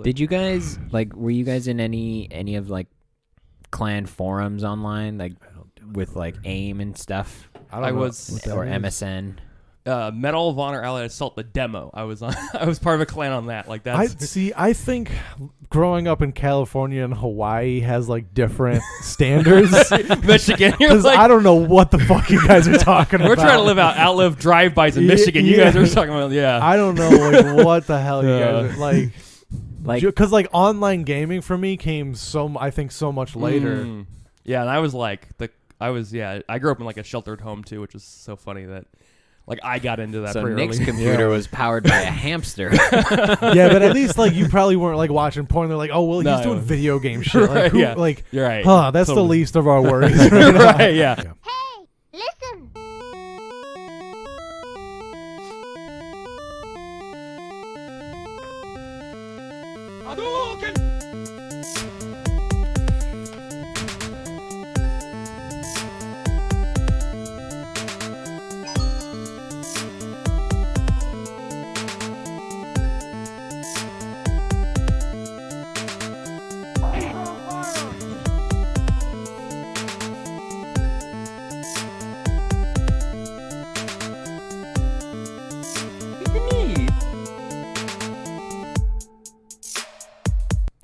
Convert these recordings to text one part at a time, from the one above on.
Did you guys were you guys in any of like clan forums online, like with like AIM and stuff? I was or MSN. Medal of Honor Allied Assault, the demo. I was on. I was part of a clan on that. Like that. I think growing up in California and Hawaii has like different standards. Michigan, because like, I don't know what the fuck you guys are talking about. We're trying to outlive drive-bys in Michigan. You guys are talking about I don't know like what the hell you guys are like. Because like online gaming for me came so much later. Yeah, and I was like I grew up in like a sheltered home too, which is so funny that like I got into that. So pretty Nick's early. computer was powered by a hamster. Yeah, but at least like you probably weren't like watching porn. They're like, oh well, he's doing video game shit. Right, Like, who, yeah. like, You're right. Huh? That's Totally. the least of our worries. Right now. Right? Yeah. Hey, listen.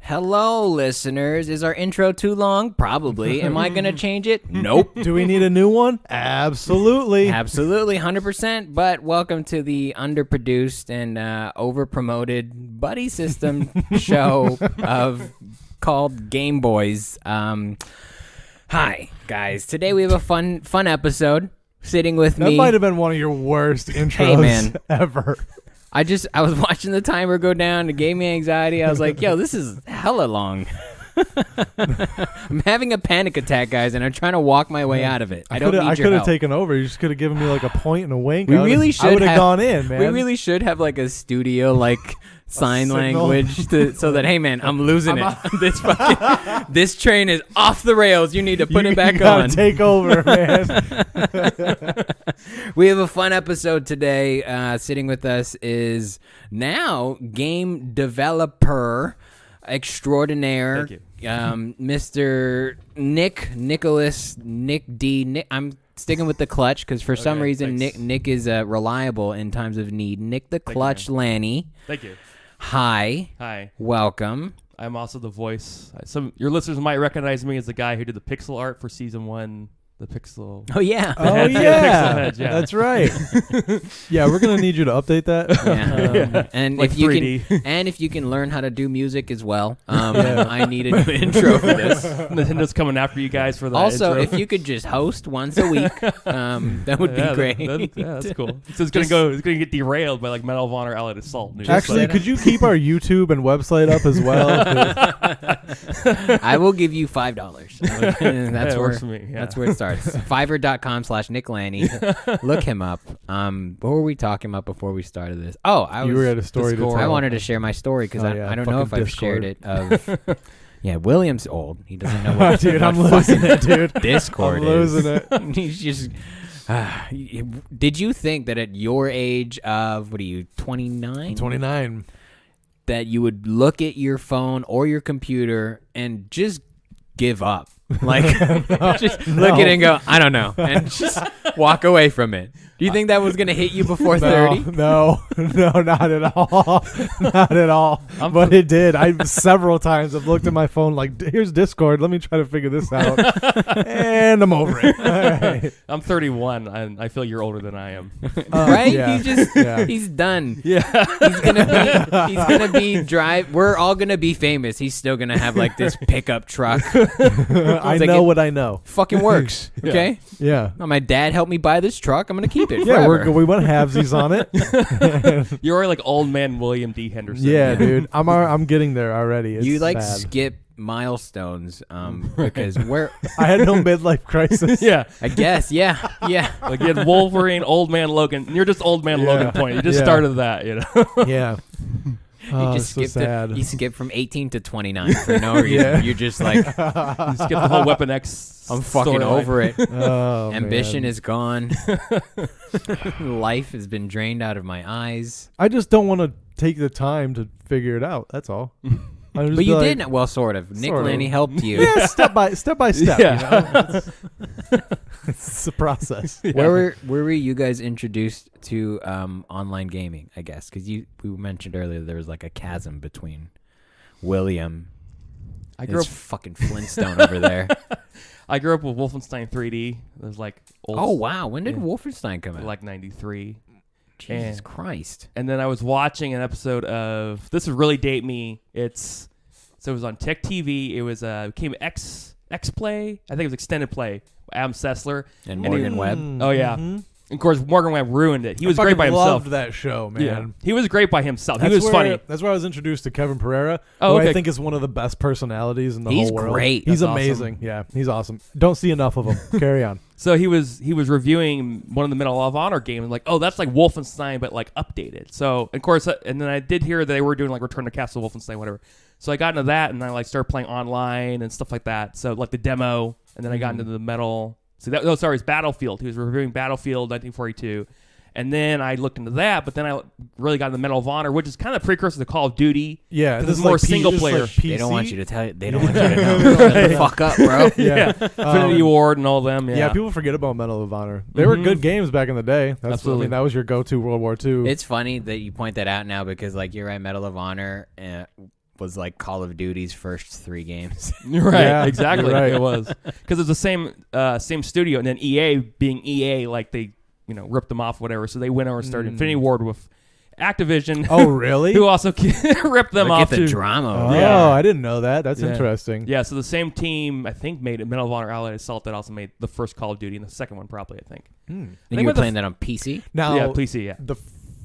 Hello, listeners. Is our intro too long? Probably. Am I going to change it? Nope. Do we need a new one? Absolutely. Absolutely, 100%. But welcome to the underproduced and over-promoted buddy system show called Gameboiz. Hi, guys. Today we have a fun episode. Sitting with That me. might have been one of your worst intros Hey, man. ever. I was watching the timer go down. It gave me anxiety. I was like, yo, this is hella long. I'm having a panic attack, guys, and I'm trying to walk my way out of it. I could have taken over. You just could have given me like a point and a wink. We I really should I would have have gone in, man. We really should have like a studio like sign signal. language so that, hey man, I'm losing it. This train is off the rails. You need to put it back you gotta on. Take over, man. We have a fun episode today. Sitting with us is now game developer extraordinaire, Mr. Nick D. I'm sticking with the clutch because for some reason Nick is reliable in times of need. Nick the Clutch Lanny. Thank you. Hi. Welcome. I'm also the voice. Your listeners might recognize me as the guy who did the pixel art for season 1. The pixel. Oh yeah. Oh heads, yeah. pixel heads, yeah. That's right. Yeah, we're gonna need you to update that. Yeah. And like if you 3D. if you can learn how to do music as well, I need a new intro for this. Nintendo's coming after you guys for that. Also, intro. if you could just host once a week, that would be great. That's cool. So it's gonna get derailed by like Medal of Honor Allied Assault. Actually, could you keep our YouTube and website up as well? I will give you $5. That's it where works for me. Yeah. That's where it starts. Fiverr.com/Nick Lanny. Look him up. What were we talking about before we started this? Oh, You were at a story to tell. I wanted to share my story because I don't know if I've shared it. Yeah, William's old. He doesn't know what. Dude, I'm losing it, dude. Discord I'm losing it. He's just. Did you think that at your age of 29? 29. That you would look at your phone or your computer and just give up? Like, just look at it and go, I don't know, and just walk away from it. Do you think that was going to hit you before 30? No, not at all. Not at all. But it did. I several times have looked at my phone like, here's Discord. Let me try to figure this out. And I'm over it. All right. I'm 31, and I feel you're older than I am. Right? Yeah. He's done. Yeah. He's gonna be we're all gonna be famous. He's still gonna have like this pickup truck. I know what I know. Fucking works. Okay. Yeah. Oh, my dad helped me buy this truck. I'm gonna keep it. Yeah, forever. we went halvesies on it. You're already like old man William D. Henderson. Yeah, dude. I'm getting there already. It's You like sad. skip milestones because we're. I had no midlife crisis. Yeah. I guess. Yeah. Like you had Wolverine, Old Man Logan. And you're just Old Man Logan point. You just started that, you know. Yeah. Oh, just so sad. You skip from 18 to 29 for no reason. Yeah. You're just like, You skip the whole Weapon X. I'm fucking storyline. over it. Oh, Ambition man. is gone. Life has been drained out of my eyes. I just don't want to take the time to figure it out. That's all. But you did, well, sort of. Nick Sort of. Lanny helped you. Yeah, step by step. Yeah. You know? It's a process. Where were you guys introduced to online gaming? I guess because we mentioned earlier there was like a chasm between William. I grew His up. fucking Flintstone over there. I grew up with Wolfenstein 3D. It was like old. Oh wow! When did Yeah. Wolfenstein come out? Like 93. Jesus and- Christ! And then I was watching an episode of. This would really date me. It was on Tech TV. It was became X Play. I think it was Extended Play. Adam Sessler. And Morgan Webb. Oh yeah. Mhm. Of course, Morgan Webb ruined it. He was I great by fucking himself. Loved that show, man. Yeah. He was great by himself. That's He was where, funny. That's where I was introduced to Kevin Pereira, Oh, who okay. I think is one of the best personalities in the He's whole world. great. He's That's amazing. Yeah, he's awesome. Don't see enough of him. Carry on. So he was reviewing one of the Medal of Honor games, like, oh, that's like Wolfenstein, but like updated. So of course, and then I did hear that they were doing like Return to Castle Wolfenstein, whatever. So I got into that, and I like started playing online and stuff like that. So like the demo, and then I got into the Medal. So that, no, sorry, it's Battlefield. He was reviewing Battlefield 1942. And then I looked into that, but then I really got into Medal of Honor, which is kind of precursor to Call of Duty. Yeah, Because this it's is more like single this is player. Like PC. They don't want you to tell you. They don't want you to know. Shut the fuck up, bro. Yeah. Infinity Ward and all them. Yeah. Yeah, People forget about Medal of Honor. They were good games back in the day. That's Absolutely. I mean, that was your go-to World War II. It's funny that you point that out now because, like, you're right. Medal of Honor was like Call of Duty's first 3 games. Right, Yeah, exactly. you're right. It was because it's the same studio, and then EA being EA, like they ripped them off, whatever. So they went over and started Infinity Ward with Activision. Oh, really? who also ripped them Look off at the too. drama. Oh, Yeah. I didn't know that. That's Yeah. interesting. Yeah, so the same team I think made it Medal of Honor Allied Assault that also made the first Call of Duty and the second one probably I think. And Think you were about the playing that on PC? Now, yeah, please see. Yeah, the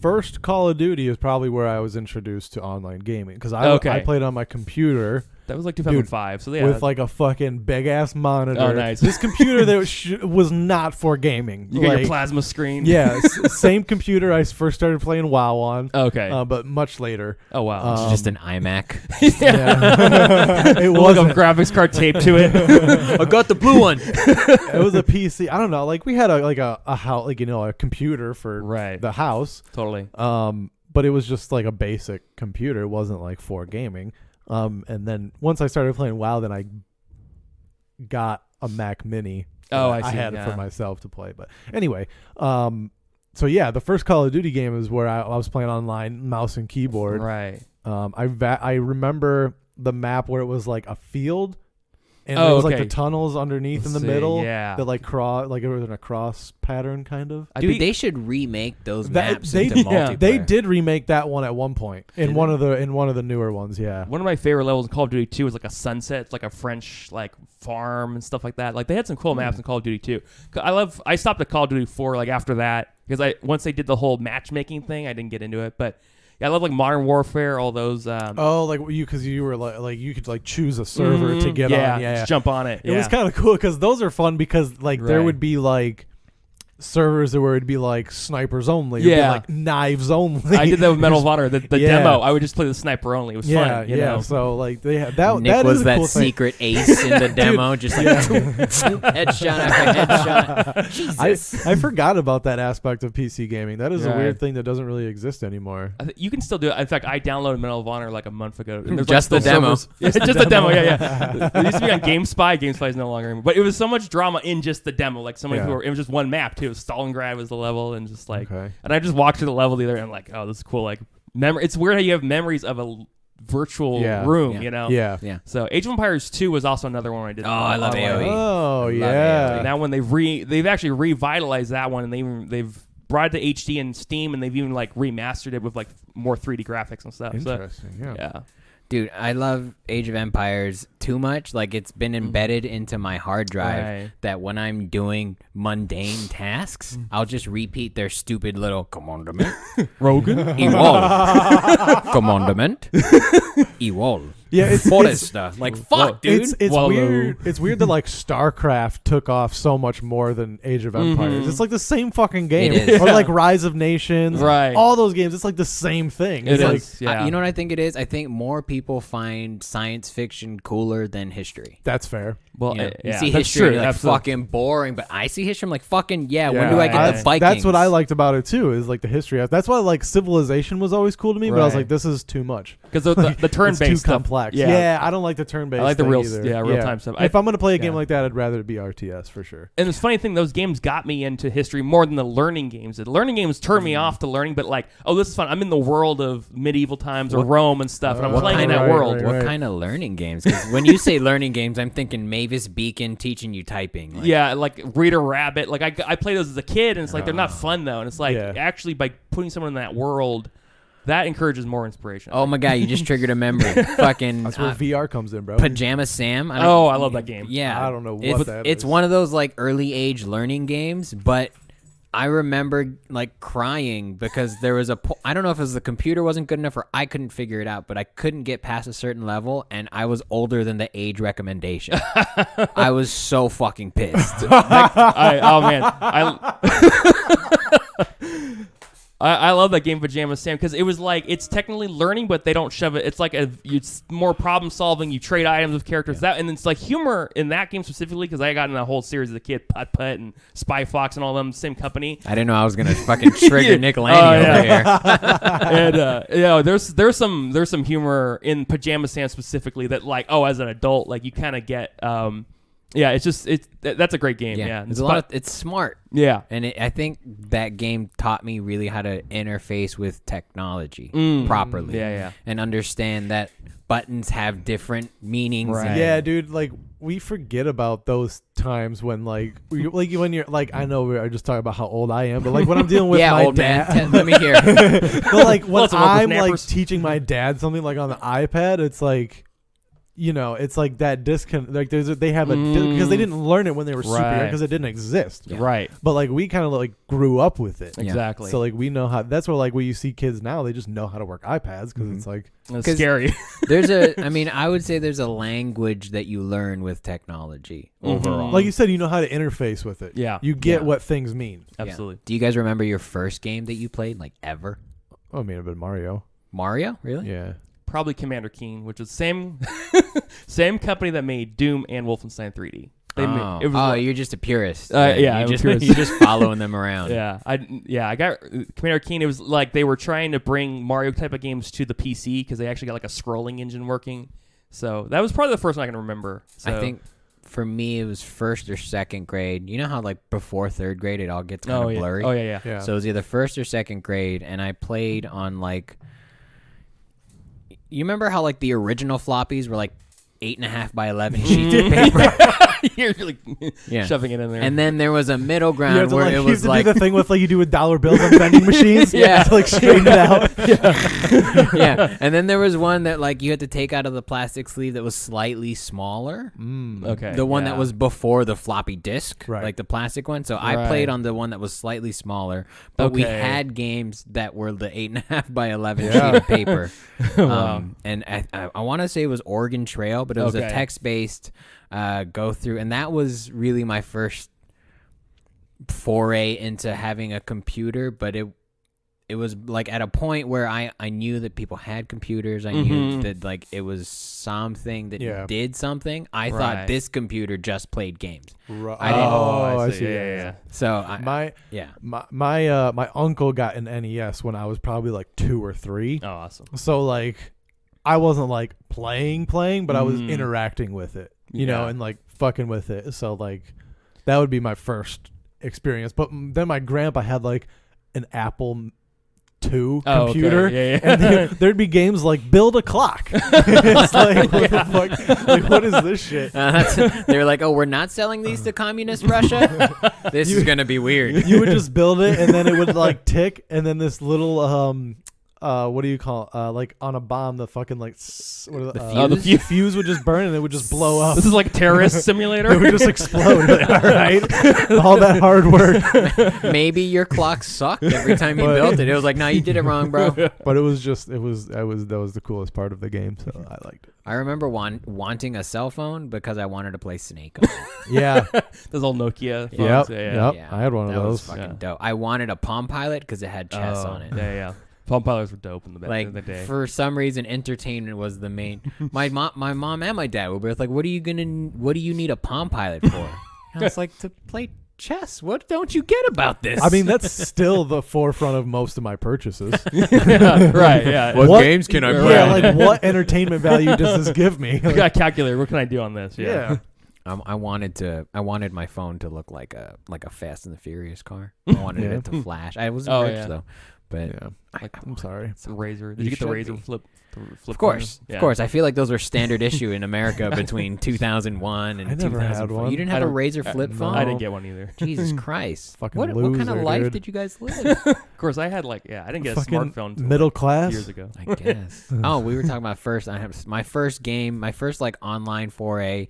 first Call of Duty is probably where I was introduced to online gaming because Okay. I played on my computer that was like 2005. So yeah, with like a fucking big ass monitor. Oh, nice. This computer that was not for gaming. you got your Like, plasma screen. Yeah, same computer I first started playing WoW on. Okay. But much later. Oh wow. It's just an iMac. Yeah. It Look was up graphics card taped to it. I got the blue one. it was a PC. I don't know. Like we had a house, like a computer for Right. the house. Totally. But it was just like a basic computer. It wasn't like for gaming. And then once I started playing WoW, then I got a Mac Mini. Oh, I I see, had it yeah. for myself to play. But anyway, so yeah, the first Call of Duty game is where I was playing online, mouse and keyboard. Right. I remember the map where it was like a field, and Oh, there was like okay. the tunnels underneath in the See, middle. yeah. That like like it was in a cross pattern kind of. Dude, they should remake those That- maps they into did- multiplayer. They did remake that one at one point in Did one of the newer ones. Yeah. One of my favorite levels in Call of Duty 2 was like a sunset. It's like a French like farm and stuff like that. Like they had some cool maps in Call of Duty 2. I stopped at Call of Duty 4 like after that because once they did the whole matchmaking thing, I didn't get into it. But yeah, I love like Modern Warfare, all those. Oh, like because you were like you could like choose a server to get on. Yeah, just jump on it. It was kind of cool because those are fun because like there Right. would be like servers where it'd be like snipers only. It'd be, Yeah. like knives only. I did that with Medal of Honor. The Yeah. demo, I would just play the sniper only. It was Yeah, fun. You yeah. know? So like they had that. Nick that was is a that cool thing. secret ace in the demo, just like headshot after headshot. Jesus. I forgot about that aspect of PC gaming. That is a Right. weird thing that doesn't really exist anymore. You can still do it. In fact, I downloaded Medal of Honor like a month ago. And there's, Just like, the still demo. servers. Yeah, just the demo. Yeah. It used to be on GameSpy. GameSpy is no longer anymore. But it was so much drama in just the demo. Like so many Yeah. people. It was just one map too. Stalingrad was the level, and just like. Okay. And I just walked through the level the other, and I'm like, oh, this is cool. Like It's weird how you have memories of a virtual Yeah. room. Yeah. You know. Yeah. Yeah. So Age of Empires 2 was also another one I did. Oh, I love online. AOE. Oh love yeah. AOE. Now when they've actually revitalized that one, and they've brought it to HD and Steam, and they've even like remastered it with like more 3D graphics and stuff. Interesting. So, Yeah. yeah. Dude, I love Age of Empires. too much. Like it's been embedded into my hard drive that when I'm doing mundane tasks, I'll just repeat their stupid little commandment. Rogan? Evolve. Commandment. Evolve. Yeah, it's Foresta. Like fuck, dude. It's weird. It's weird that like StarCraft took off so much more than Age of Empires. It's like the same fucking game. It is. Or like Rise of Nations. Right. All those games. It's like the same thing. It It's is. like, Yeah. You know what I think it is? I think more people find science fiction cooler than history. that's fair. Well, You know, you yeah, see that's history true. and you're like Absolutely. fucking boring, but I see history. I'm like fucking when Yeah, do I get the Vikings? That's what I liked about it too. Is like the history. That's why like Civilization was always cool to me. But I was Right. like, this is too much. Because the turn-based It's too stuff, complex. Yeah. Yeah, I don't like the turn-based. I like the thing real, either. real-time stuff. If I'm gonna play a game yeah. like that, I'd rather it be RTS for sure. And it's funny thing, those games got me into history more than the learning games. The learning games turned me off to learning, but like, oh, this is fun. I'm in the world of medieval times or Rome and stuff, and I'm What playing in kind that of- world. right. What kind of learning games? 'Cause when you say learning games, I'm thinking Mavis Beacon teaching you typing. Like, Yeah, like Reader Rabbit. Like I play those as a kid, and it's like they're not fun though. And it's like Yeah. actually by putting someone in that world, that encourages more inspiration. Oh my god, you just triggered a memory. Fucking That's where VR comes in, bro. Pajama Sam. I love that game. Yeah, I don't know what it's, that It's is. one of those like early age learning games, but I remember like crying because there was I don't know if it was the computer wasn't good enough or I couldn't figure it out, but I couldn't get past a certain level, and I was older than the age recommendation. I was so fucking pissed. Oh man, I love that game, Pajama Sam, because it was like it's technically learning, but they don't shove it. It's like it's more problem solving. You trade items with characters and it's like humor in that game specifically because I got in a whole series as a kid, Putt Putt and Spy Fox and all them, same company. I didn't know I was gonna fucking trigger Nick Lanny over here. And there's some humor in Pajama Sam specifically that like as an adult like you kind of get that's a great game. Yeah, It's smart. Yeah. And I think that game taught me really how to interface with technology properly. Yeah. And understand that buttons have different meanings. Right. and- Yeah, dude. Like we forget about those times when when you're like, I know we're just talking about how old I am, but like when I'm dealing with my old dad. man. Let me hear. But like when Lots of I'm like whippersnappers. teaching my dad something like on the iPad, it's like, it's like that disconnect. Like they have because they didn't learn it when they were super young Right. because it didn't exist. Yeah. Right. But like we kind of like grew up with it. Exactly. So like we know how. That's where like when you see kids now, they just know how to work iPads because it's like It's 'Cause- scary. I would say there's a language that you learn with technology overall. you said, you know how to interface with it. Yeah. You get Yeah. what things mean. Yeah. Absolutely. Do you guys remember your first game that you played, like ever? Oh, I mean, it'd been Mario. Mario? Really? Yeah. Probably Commander Keen, which is same company that made Doom and Wolfenstein 3D. You're just a purist. Yeah, you're I'm a just, purist. you're just following them around. I got Commander Keen. It was like they were trying to bring Mario type of games to the PC because they actually got like a scrolling engine working. So that was probably the first one I can remember. So, I think for me it was first or second grade. You know how like before third grade it all gets kind of blurry? Oh yeah. Yeah. So it was either first or second grade, and I played on like. You remember how like the original floppies were like 8.5 by 11 sheets of paper? You're like Yeah. shoving it in there. And then there was a middle You ground have to, where like, it you was have to like do the thing with like you do with dollar bills on vending machines. Yeah. To, like straighten it out. yeah. And then there was one that like you had to take out of the plastic sleeve that was slightly smaller. okay. The one yeah. that was before the floppy disk, Right. like the plastic one. So I Right. played on the one that was slightly smaller, but we Okay. had games that were the 8.5 by 11 Yeah. sheet of paper. Wow. And I want to say it was Oregon Trail, but it was a Okay. text-based go through, and that was really my first foray into having a computer. But it was like at a point where I knew that people had computers. I knew that like it was something that did something. I thought Right. this computer just played games. I didn't- I see. Yeah. So My uncle got an NES when I was probably like 2 or 3. Oh, awesome. So like I wasn't like playing, but I was interacting with it, you know, and like fucking with it. So like that would be my first experience. But then my grandpa had like an Apple II computer, Okay. Yeah. and there'd be games like Build a Clock. It's like, what the fuck? Like, what is this shit? they were like, "Oh, we're not selling these to communist Russia. This is gonna be weird." You would just build it, and then it would like tick, and then this little what do you call like on a bomb, the fucking like The the fuse would just burn and it would just blow up. This is like a terrorist simulator. It would just explode. Like, all right, all that hard work. Maybe your clock sucked every time you built it. It was like, no, you did it wrong, bro. But that was the coolest part of the game, so I liked it. I remember wanting a cell phone because I wanted to play Snake on it. Yeah. Those old Nokia phones. Yep. Yeah, I had one of that was those. fucking dope. I wanted a Palm Pilot because it had chess on it. Yeah. Palm Pilots were dope in the day. For some reason, entertainment was the main. My mom and my dad were both like, "What do you need a Palm Pilot for?" And I was like, "To play chess. What don't you get about this?" I mean, that's still the forefront of most of my purchases. Yeah, right. Yeah. What games can I play? Yeah, like what entertainment value does this give me? I got a calculator. What can I do on this? Yeah. I wanted my phone to look like a Fast and the Furious car. I wanted it to flash. I wasn't rich though, but I'm sorry. It's a Razor. Did you get the Razor flip? Of course. I feel like those were standard issue in America between 2001 and I never 2004. had one. You didn't have a Razor flip phone? I didn't get one either. Jesus Christ! Fucking what loser, kind of life dude. did you guys live? Of course, I had I didn't get a Fucking smartphone until middle class years ago. I guess. Oh, we were talking about first. I have my first game, my first online foray,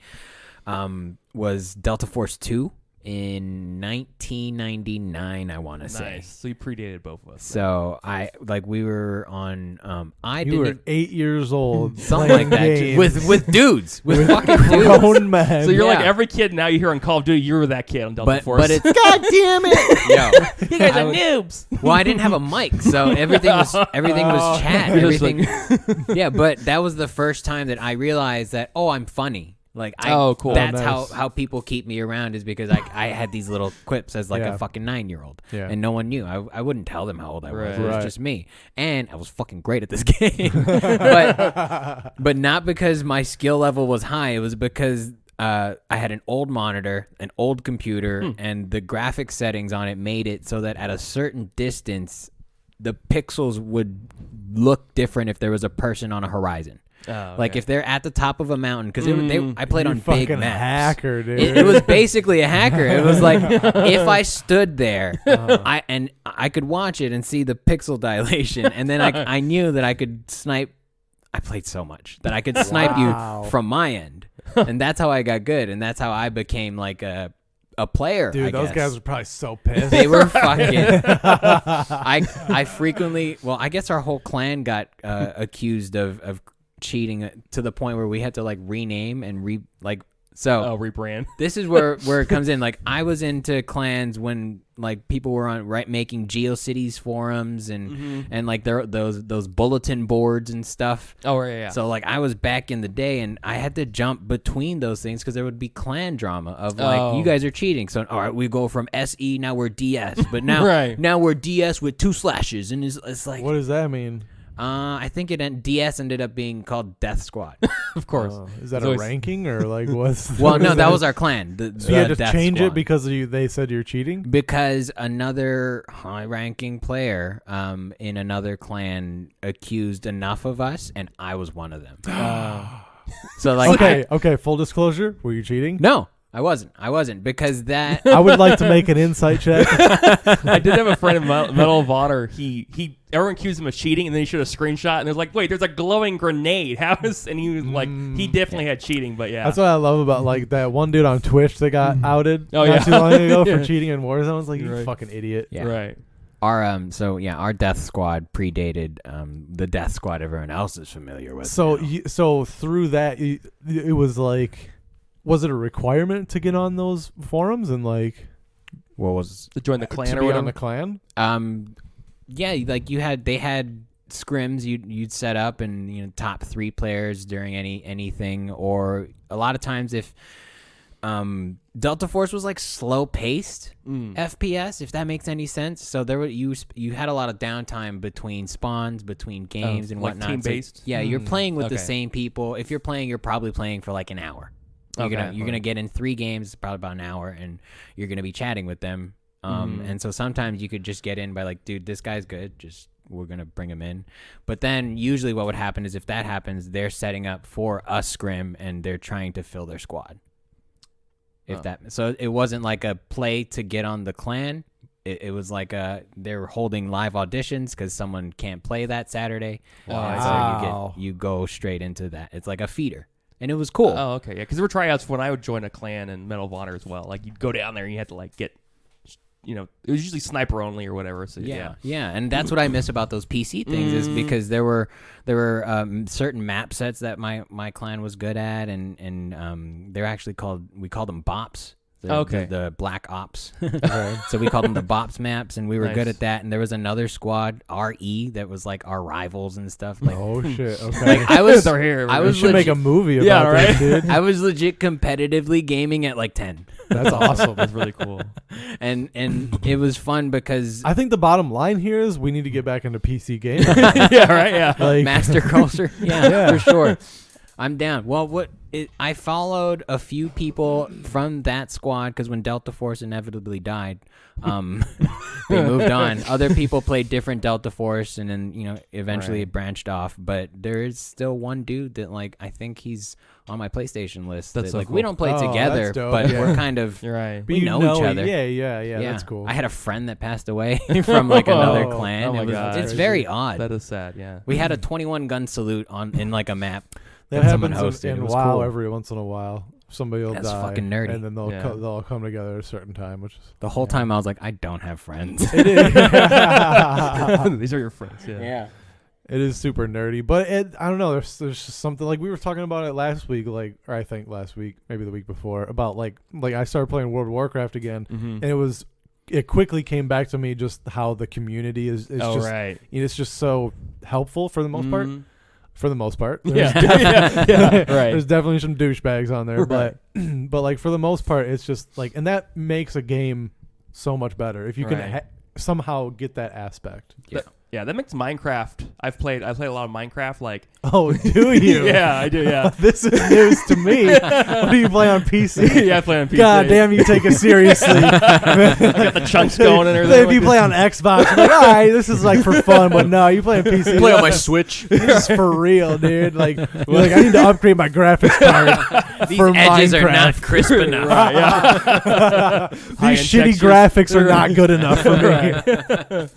was Delta Force 2 in 1999. I want to say. Nice. So you predated both of us. So we were on. You were 8 years old, something like that, games with dudes, with fucking dudes. grown men. So you're like Yeah. every kid now you hear on Call of Duty, you were that kid on Delta Force. But it's God damn it, yo. you guys are noobs. Well, I didn't have a mic, so everything was chat. You're just Everything. Yeah, but that was the first time that I realized that I'm funny. Cool. That's Nice. how people keep me around is because I had these little quips as a fucking 9-year-old, and no one knew. I wouldn't tell them how old I was. Right. It was just me, and I was fucking great at this game. but not because my skill level was high. It was because I had an old monitor, an old computer, and the graphic settings on it made it so that at a certain distance, the pixels would look different if there was a person on a horizon. Oh, okay. Like if they're at the top of a mountain, because I played on fucking big maps. hacker, dude. It was basically a hacker. It was like if I stood there, I could watch it and see the pixel dilation, and then I knew that I could snipe. I played so much that I could snipe you from my end, and that's how I got good, and that's how I became like a player. Dude, I those guess. guys were probably so pissed. They were fucking. I frequently. Well, I guess our whole clan got accused of cheating to the point where we had to rename and rebrand. This is where it comes in. I was into clans when people were on making GeoCities forums and those bulletin boards and stuff. Oh yeah. So I was back in the day and I had to jump between those things because there would be clan drama of you guys are cheating. So all right, we go from SE, now we're DS, but now now we're DS with 2 slashes, and it's like, what does that mean? I think DS ended up being called Death Squad. Of course. Is that a ranking or what's? Well, no, that was our clan. So you had to Death change Squad. it because they said you're cheating? Because another high-ranking player in another clan accused enough of us, and I was one of them. So okay. Full disclosure, were you cheating? No, I wasn't because that. I would like to make an insight check. I did have a friend in Medal of Honor. He everyone accused him of cheating, and then he showed a screenshot, and it was like, wait, there's a glowing grenade. How is? And he was like, he definitely had cheating, but yeah. That's what I love about that one dude on Twitch that got outed Oh, not yeah. too long ago for cheating in Warzone. I was like, you Right. fucking idiot. Yeah. Right. Our Death Squad predated the Death Squad everyone else is familiar with. So now. so through that, it was was it a requirement to get on those forums and what was To join the clan to or be whatever. on the clan? yeah, they had scrims you'd set up, and top 3 players during anything, or a lot of times if Delta Force was slow paced FPS, if that makes any sense. So there you had a lot of downtime between spawns, between games and whatnot. team based. So, yeah, you're playing with the Okay. same people. If you're playing, you're probably playing for an hour. You're gonna get in 3 games, probably about an hour, and you're gonna be chatting with them. And so sometimes you could just get in by dude, this guy's good. We're gonna bring him in. But then usually what would happen is if that happens, they're setting up for a scrim and they're trying to fill their squad. So it wasn't like a play to get on the clan. it was like they were holding live auditions because someone can't play that Saturday. Wow. So you go straight into that. It's like a feeder. And it was cool. Oh, okay, yeah. Because there were tryouts when I would join a clan in Medal of Honor as well. Like you'd go down there and you had to like get, it was usually sniper only or whatever. So yeah. And that's what I miss about those PC things is because there were certain map sets that my clan was good at, and they're actually we called them bops. The black ops. So we called them the bops maps, and we were good at that. And there was another squad, RE, that was like our rivals and stuff. Like, oh shit! Okay, like I was should make a movie about that, dude. I was legit competitively gaming at like 10. That's awesome. That's really cool. And it was fun because I think the bottom line here is we need to get back into PC gaming. Yeah, right. Yeah, like, master culture. Yeah, for sure. I'm down. Well, I followed a few people from that squad because when Delta Force inevitably died, they moved on. Other people played different Delta Force, and then eventually it branched off. But there is still one dude that I think he's on my PlayStation list. That's so cool. We don't play together, but we're kind of You're right. we know each other. Yeah. That's cool. I had a friend that passed away from another clan. Oh my God. It's very odd. That is sad. Yeah. We had a 21 gun salute in like a map. That someone happens hosted. in It was WoW cool. every once in a while. Somebody will That's die, fucking nerdy. and then they'll all come together at a certain time. Which is The whole time I was like, I don't have friends. it is. These are your friends. Yeah. It is super nerdy, but I don't know. There's just something like we were talking about it last week, or I think last week, maybe the week before, about like I started playing World of Warcraft again, and it quickly came back to me just how the community is it's just so helpful for the most part. For the most part, Right. There's definitely some douchebags on there, Right. but like for the most part, it's just like, and that makes a game so much better if you can somehow get that aspect. Yeah, that makes Minecraft. I played a lot of Minecraft. Like, oh, do you? Yeah, I do. Yeah, this is news to me. What do you play on PC? Yeah, I play on PC. God damn, you take it seriously. I got the chunks going and everything. If you play on Xbox, you're like, all right, this is like for fun, but no, you play on PC. Play on my Switch. This is for real, dude. Like, you're like, I need to upgrade my graphics card. These for edges Minecraft. are not crisp enough. Right, yeah. These shitty graphics are not good enough for me.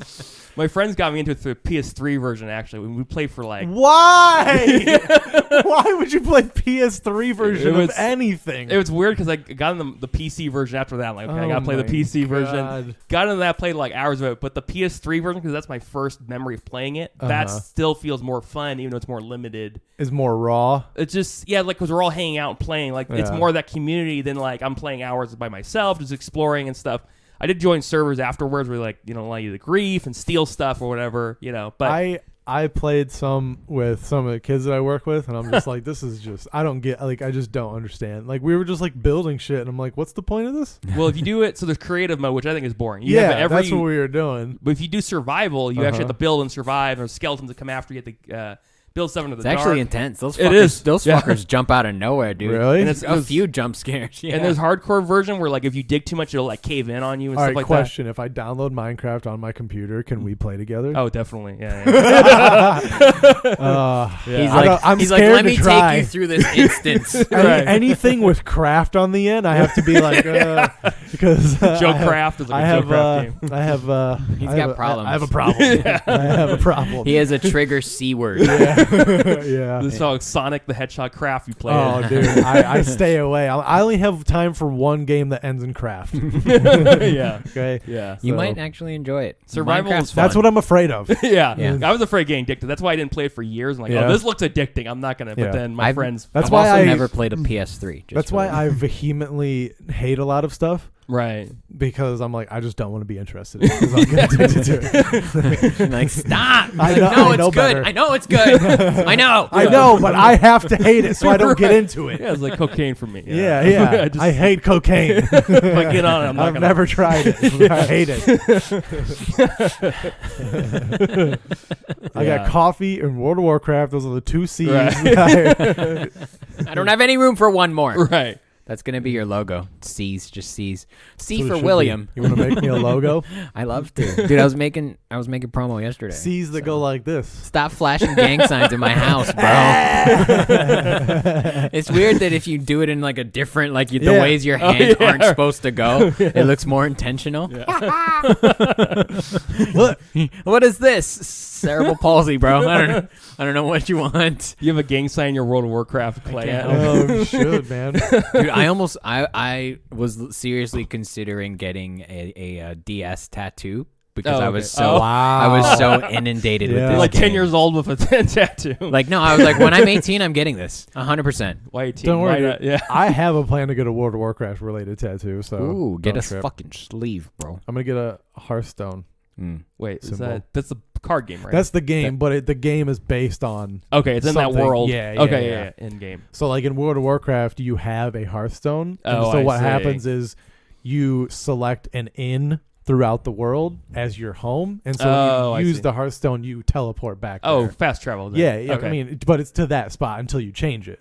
My friends got me into the PS3 version. Actually, when we played for like, why? Why would you play PS3 version of anything? It was weird because I got in the PC version after that. I'm like, okay, I gotta play the PC version. Got into that, played like hours of it, but the PS3 version, because that's my first memory of playing it, that still feels more fun, even though it's more limited. Is more raw. It's just because we're all hanging out and playing. Like it's more of that community than like I'm playing hours by myself, just exploring and stuff. I did join servers afterwards where allow you to grief and steal stuff or whatever, But I played some with some of the kids that I work with, and I'm just like, this is just, I don't get, like, I just don't understand. Like, we were just like building shit, and I'm like, what's the point of this? Well, if you do it, so there's creative mode, which I think is boring. That's what we were doing. But if you do survival, you actually have to build and survive. There's skeletons that come after you. You have to build stuff into the dark. It's actually intense. Those it is. Those fuckers jump out of nowhere, dude. Really? And it's a few jump scares. Yeah. And there's hardcore version where like if you dig too much, it'll like cave in on you and stuff like question. If I download Minecraft on my computer, can we play together? Oh, definitely. Yeah. I'm he's scared like, let me to try. take you through this instance. Anything with craft on the end, I have to be like, because Joe Craft is like a Joe Craft game. He's got problems. I have a problem. I have a problem. He has a trigger C word. Yeah. This is all Sonic the Hedgehog Craft you play. Oh, dude, I stay away. I only have time for one game that ends in craft. Yeah. Okay. Yeah. You might actually enjoy it. Survival is fun. That's what I'm afraid of. Yeah. I was afraid of getting addicted. That's why I didn't play it for years. I'm like, oh, this looks addicting. I'm not gonna. But then my friends. That's I've why also I never played a PS3. That's why I vehemently hate a lot of stuff. Right. Because I'm like, I just don't want to be interested in it because I'll get addicted to it. Like, stop. I know know it's good. better. I know it's good. I know. I know, but I have to hate it so I don't get into it. Yeah, it's like cocaine for me. Yeah. I hate cocaine. If I get on it, I've never tried it. I hate it. I got coffee and World of Warcraft. Those are the two C's. Right. I don't have any room for one more. Right. That's gonna be your logo. C's, just C's. C That's what for it should William. be. You want to make me a logo? I love to, dude. I was making promo yesterday. C's that go like this. Stop flashing gang signs in my house, bro. It's weird that if you do it in like a different, like the ways your hands aren't supposed to go, it looks more intentional. Look, what is this? Cerebral palsy, bro. I don't know what you want. You have a gang sign in your World of Warcraft clan. Oh, you should, man. Dude, I was seriously considering getting a DS tattoo because I was so I was so inundated with this. Like game. 10 years old with a tattoo. Like no, I was like, when I'm 18, I'm getting this 100%. Why 18? Don't worry. Why not? Yeah. I have a plan to get a World of Warcraft related tattoo. So Ooh, get don't a trip. fucking sleeve, bro. I'm gonna get a Hearthstone. Wait, Symbol. that's the card game, right? That's the game, but the game is based on. Okay, it's in that something. world. Yeah, okay, yeah. in game. So like in World of Warcraft, you have a Hearthstone. And Oh, so I what see. happens is you select an inn throughout the world as your home, and so Oh, I when you use see. the Hearthstone, you teleport back. Oh, there. fast travel. Then. Yeah. Okay. I mean, but it's to that spot until you change it,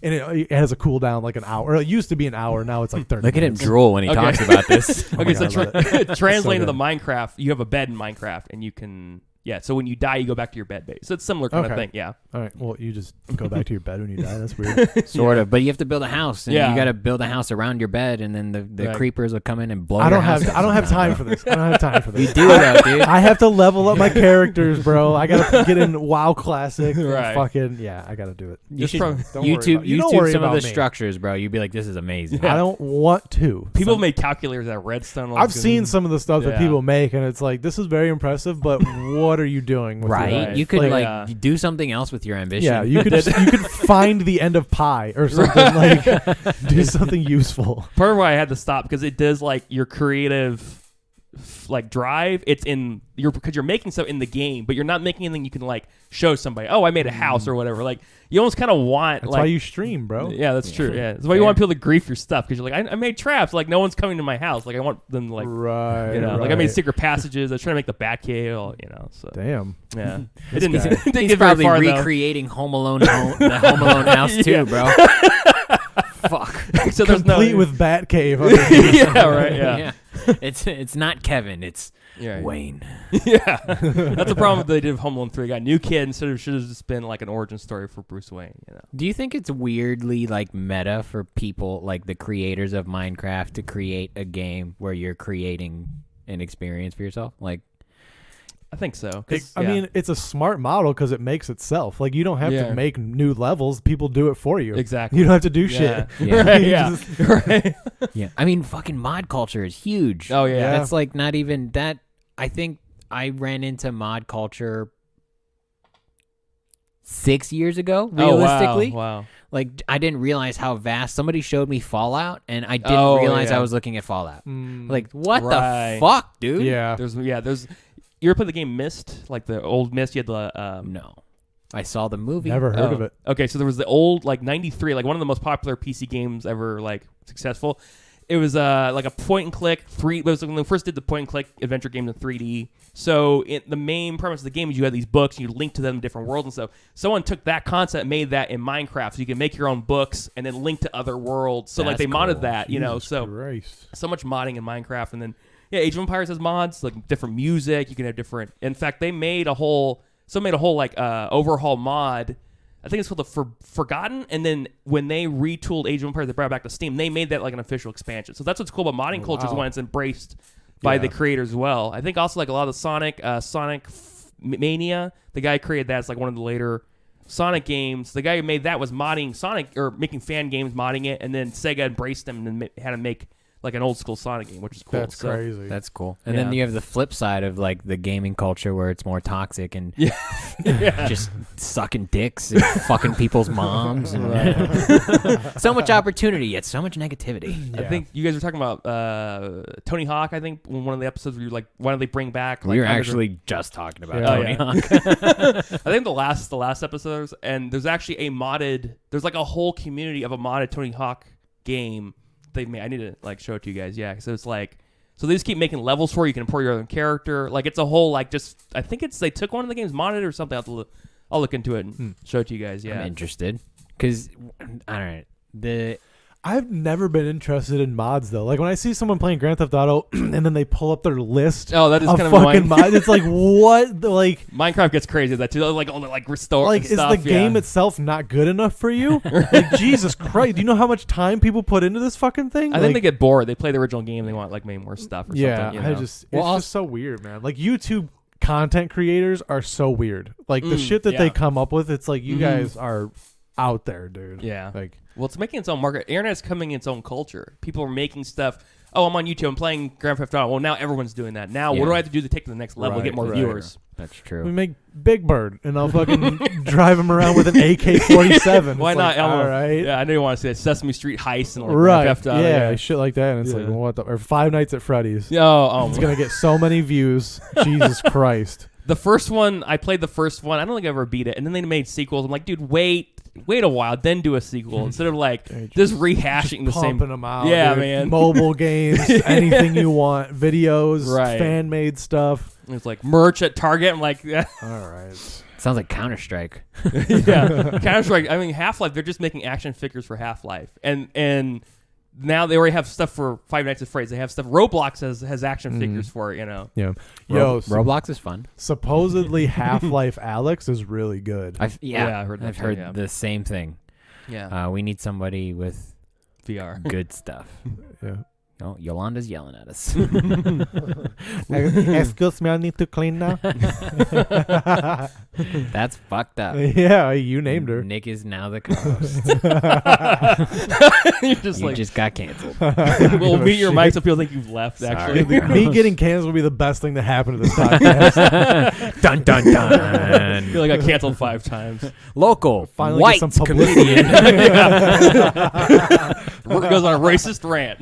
and it has a cooldown like an hour. It used to be an hour. Now it's like 30. Look at him minutes. drool when he Okay. talks about this. Oh Okay, my so God, I love it. translating to So the Minecraft, you have a bed in Minecraft, and you can so when you die, you go back to your bed base. So it's similar kind of Okay. thing. Yeah. All right. Well, you just go back to your bed when you die. That's weird. Sort of, but you have to build a house, and Yeah. you got to build a house around your bed, and then the Right. creepers will come in and blow. I your don't house have. I don't have time for this. I don't have time for this. You do though, dude. I have to level up my characters, bro. I gotta get in WoW Classic. and Right. Fucking I gotta do it. You Just should from- Don't worry YouTube about- you don't worry some of about the me. structures, bro. You'd be like, this is amazing. I don't want to. People made calculators at Redstone. I've seen some of the stuff that Yeah. people make, and it's like, this is very impressive, but what are you doing with your Right? life? You could Like, do something else with your ambition. Yeah, you could find the end of pi or something like do something useful. Part of why I had to stop because it does like your creative drive. It's in because you're making stuff in the game, but you're not making anything you can like show somebody. Oh, I made a house or whatever. Like you almost kind of want That's like why you stream, bro. yeah, that's true. Yeah, that's why you want people to grief your stuff because you're like I made traps. Like no one's coming to my house. Like I want them to, like Right. like I made right. secret passages. I was trying to make the bat cave. So Damn. yeah, it This didn't, guy. it didn't He's get very probably far though. recreating Home Alone, the Home Alone house too, Yeah. bro. Fuck. So there's Complete no with Batcave. underneath. yeah, right. Yeah. It's not Kevin. It's Yeah. Wayne. Yeah, that's the problem they did with Home Alone 3. Got a new kid instead of should have just been like an origin story for Bruce Wayne. Do you think it's weirdly like meta for people like the creators of Minecraft to create a game where you're creating an experience for yourself? Like, I think so. I mean, it's a smart model because it makes itself. Like you don't have Yeah. to make new levels; people do it for you. exactly. You don't have to do Yeah. shit. Yeah. Right, You yeah. just- Right. yeah, I mean, fucking mod culture is huge. Oh yeah. That's like not even that. I think I ran into mod culture 6 years ago. Realistically, Oh, wow. like I didn't realize how vast. Somebody showed me Fallout, and I didn't Oh, realize yeah. I was looking at Fallout. Mm, Like, what Right. the fuck, dude? yeah. There's You ever played the game Myst? Like the old Myst? You had the No, I saw the movie. Never heard of it. Okay, so there was the old like '93, like one of the most popular PC games ever, like successful. It was like a point and click It was when they first did the point and click adventure game in 3D. So the main premise of the game is you had these books and you link to them in different worlds and stuff. Someone took that concept, and made that in Minecraft, so you can make your own books and then link to other worlds. So like That's they modded cool. that, Jesus so Christ. so much modding in Minecraft, and then Age of Empires has mods, like different music. You can have different. In fact, they made a whole like overhaul mod. I think it's called the Forgotten. And then when they retooled Age of Empires, they brought it back to Steam. They made that like an official expansion. So that's what's cool about modding culture is wow. when it's embraced by the creators as well. I think also like a lot of the Sonic Mania, the guy who created that. It's like one of the later Sonic games. The guy who made that was modding Sonic or making fan games, modding it, and then Sega embraced them and had to make like an old school Sonic game, which is cool. That's So- crazy. That's cool. And then Yeah. you have the flip side of like the gaming culture where it's more toxic and Yeah. just sucking dicks and fucking people's moms. And so much opportunity, yet so much negativity. I think you guys were talking about Tony Hawk. I think in one of the episodes where you're like, why don't they bring back? Like, We were under- actually just talking about Yeah. Tony Hawk. I think the last episodes, and there's actually there's like a whole community of a modded Tony Hawk game they've made. I need to like show it to you guys. Yeah, so it's like, so they just keep making levels for you. You can import your own character. Like it's a whole like just. I think they took one of the games modded or something. I'll look into it and show it to you guys. Yeah. I'm interested because I don't know I've never been interested in mods though. Like when I see someone playing Grand Theft Auto and then they pull up their list Oh, that is of kind of fucking annoying. mods, it's like what? Like Minecraft gets crazy with that too. Like all the like restore like stuff. is the game itself not good enough for you? Like Jesus Christ, do you know how much time people put into this fucking thing? I think they get bored. They play the original game. They want like maybe more stuff or yeah, something. You know? it's just so weird, man. Like YouTube content creators are so weird. Like the shit that they come up with, it's like you guys are out there, dude. Yeah. Like Well, it's making its own market. Internet's coming its own culture. People are making stuff. Oh, I'm on YouTube. I'm playing Grand Theft Auto. Well, now everyone's doing that. Now, what do I have to do to take to the next level, get more viewers? That's true. we make Big Bird, and I'll fucking drive him around with an AK-47. Why It's not? like, all right. Yeah, I know you want to see that Sesame Street heist and like Right. Grand Theft Auto. Yeah, shit like that. And it's like, Yeah. well, what the? Or Five Nights at Freddy's. Oh, It's going to get so many views. Jesus Christ. the first one, I played the first one. I don't think I ever beat it. And then they made sequels. I'm like, dude, wait a while, then do a sequel instead of like just rehashing the same. Pumping them out. Yeah, dude. man. Mobile games, anything you want, videos, Right. fan-made stuff. It's like merch at Target. I'm like, yeah. All right. Sounds like Counter-Strike. yeah. Counter-Strike. I mean, Half-Life. They're just making action figures for Half-Life, and now they already have stuff for Five Nights at Freddy's. They have stuff. Roblox has action figures for it. You know. Yeah. Yo, Roblox is fun. supposedly Half-Life Alex is really good. I've I heard that I've too, heard yeah. the same thing. Yeah. We need somebody with VR. good stuff. Yeah. Oh, Yolanda's yelling at us. Excuse me, I need to clean now. That's fucked up. Yeah, you named her. Nick is now the co-host. You're just You like, just got canceled. we'll mute your mic so people think you've left. Sorry. Actually, Me getting canceled will be the best thing to happen to this podcast. Dun dun I dun. feel like I got canceled 5 times. Local Finally white get some publicity. comedian. Goes on a racist rant.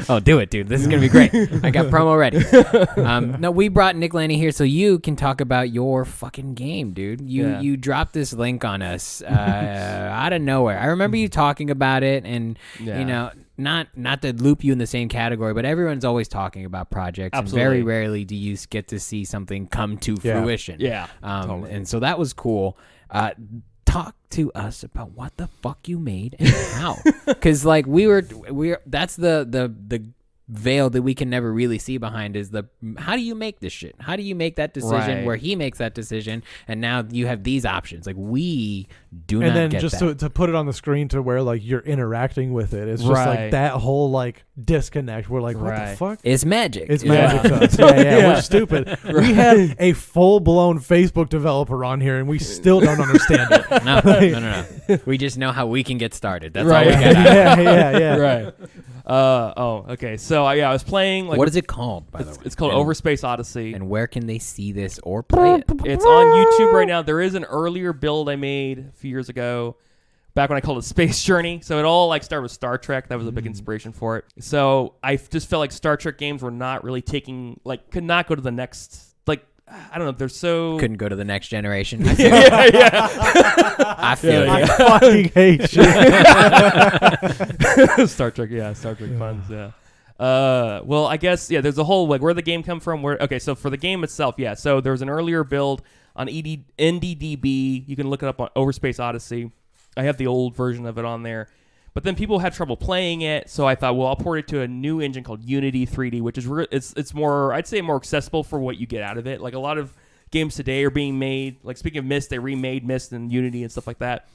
Oh, do it, dude. This is going to be great. I got promo ready. No, we brought Nick Lanny here so you can talk about your fucking game, dude. You dropped this link on us out of nowhere. I remember you talking about it, and you know, not to loop you in the same category, but everyone's always talking about projects. Absolutely. And very rarely do you get to see something come to fruition. Yeah. Totally. And so that was cool. Talk to us about what the fuck you made and how, because like we're that's the veil that we can never really see behind is how do you make this shit? How do you make that decision Right. where he makes that decision, and now you have these options? Like we do And not then get just that. to put it on the screen to where like you're interacting with it, it's just Right. like that whole like disconnect. We're like, what the Right. fuck? It's magic. It's Yeah. magic to us. Yeah, Yeah. we're stupid. We had a full-blown Facebook developer on here, and we still don't understand it. No. We just know how we can get started. That's Right. all we got. out of it. yeah. Right. Okay. So I was playing. Like, What is it called, by the way? It's called And- Overspace Odyssey. And where can they see this or play it? It's on YouTube right now. There is an earlier build I made a few years ago, back when I called it Space Journey. So it all like started with Star Trek. That was a big inspiration for it. So I just felt like Star Trek games were not really could not go to the next. Like I don't know. They're so Couldn't go to the next generation. yeah. I feel Yeah, you. I fucking hate you. Star Trek puns. Yeah. Well, I guess there's a whole like where the game come from. So for the game itself, so there was an earlier build on NDDB. You can look it up on Overspace Odyssey. I have the old version of it on there, but then people had trouble playing it, so I thought, well, I'll port it to a new engine called Unity 3D, which is it's more, I'd say, more accessible for what you get out of it. Like a lot of games today are being made. Like speaking of Myst, they remade Myst and Unity and stuff like that.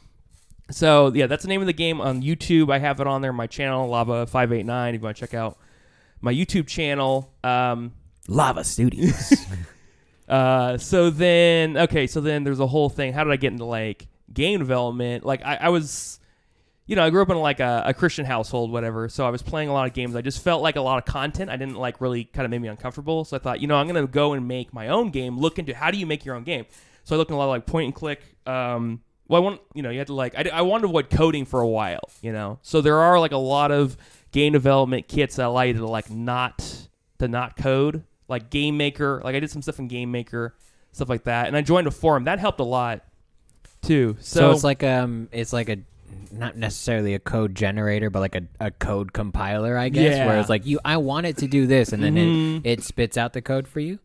So that's the name of the game on YouTube. I have it on there, my channel Lava589. If you want to check out my YouTube channel, Lava Studios. so then there's a whole thing. How did I get into like game development? Like I was, I grew up in like a Christian household, whatever. So I was playing a lot of games. I just felt like a lot of content I didn't like really kind of made me uncomfortable. So I thought, I'm going to go and make my own game, look into how do you make your own game. So I looked at a lot of like point and click. Well, I want, you had to like, I wanted to avoid coding for a while, So there are like a lot of game development kits that allow you to like not code, like Game Maker. Like I did some stuff in Game Maker, stuff like that. And I joined a forum. That helped a lot too. So it's like a not necessarily a code generator, but like a code compiler, I guess, Yeah. where it's like I want it to do this, and then it spits out the code for you.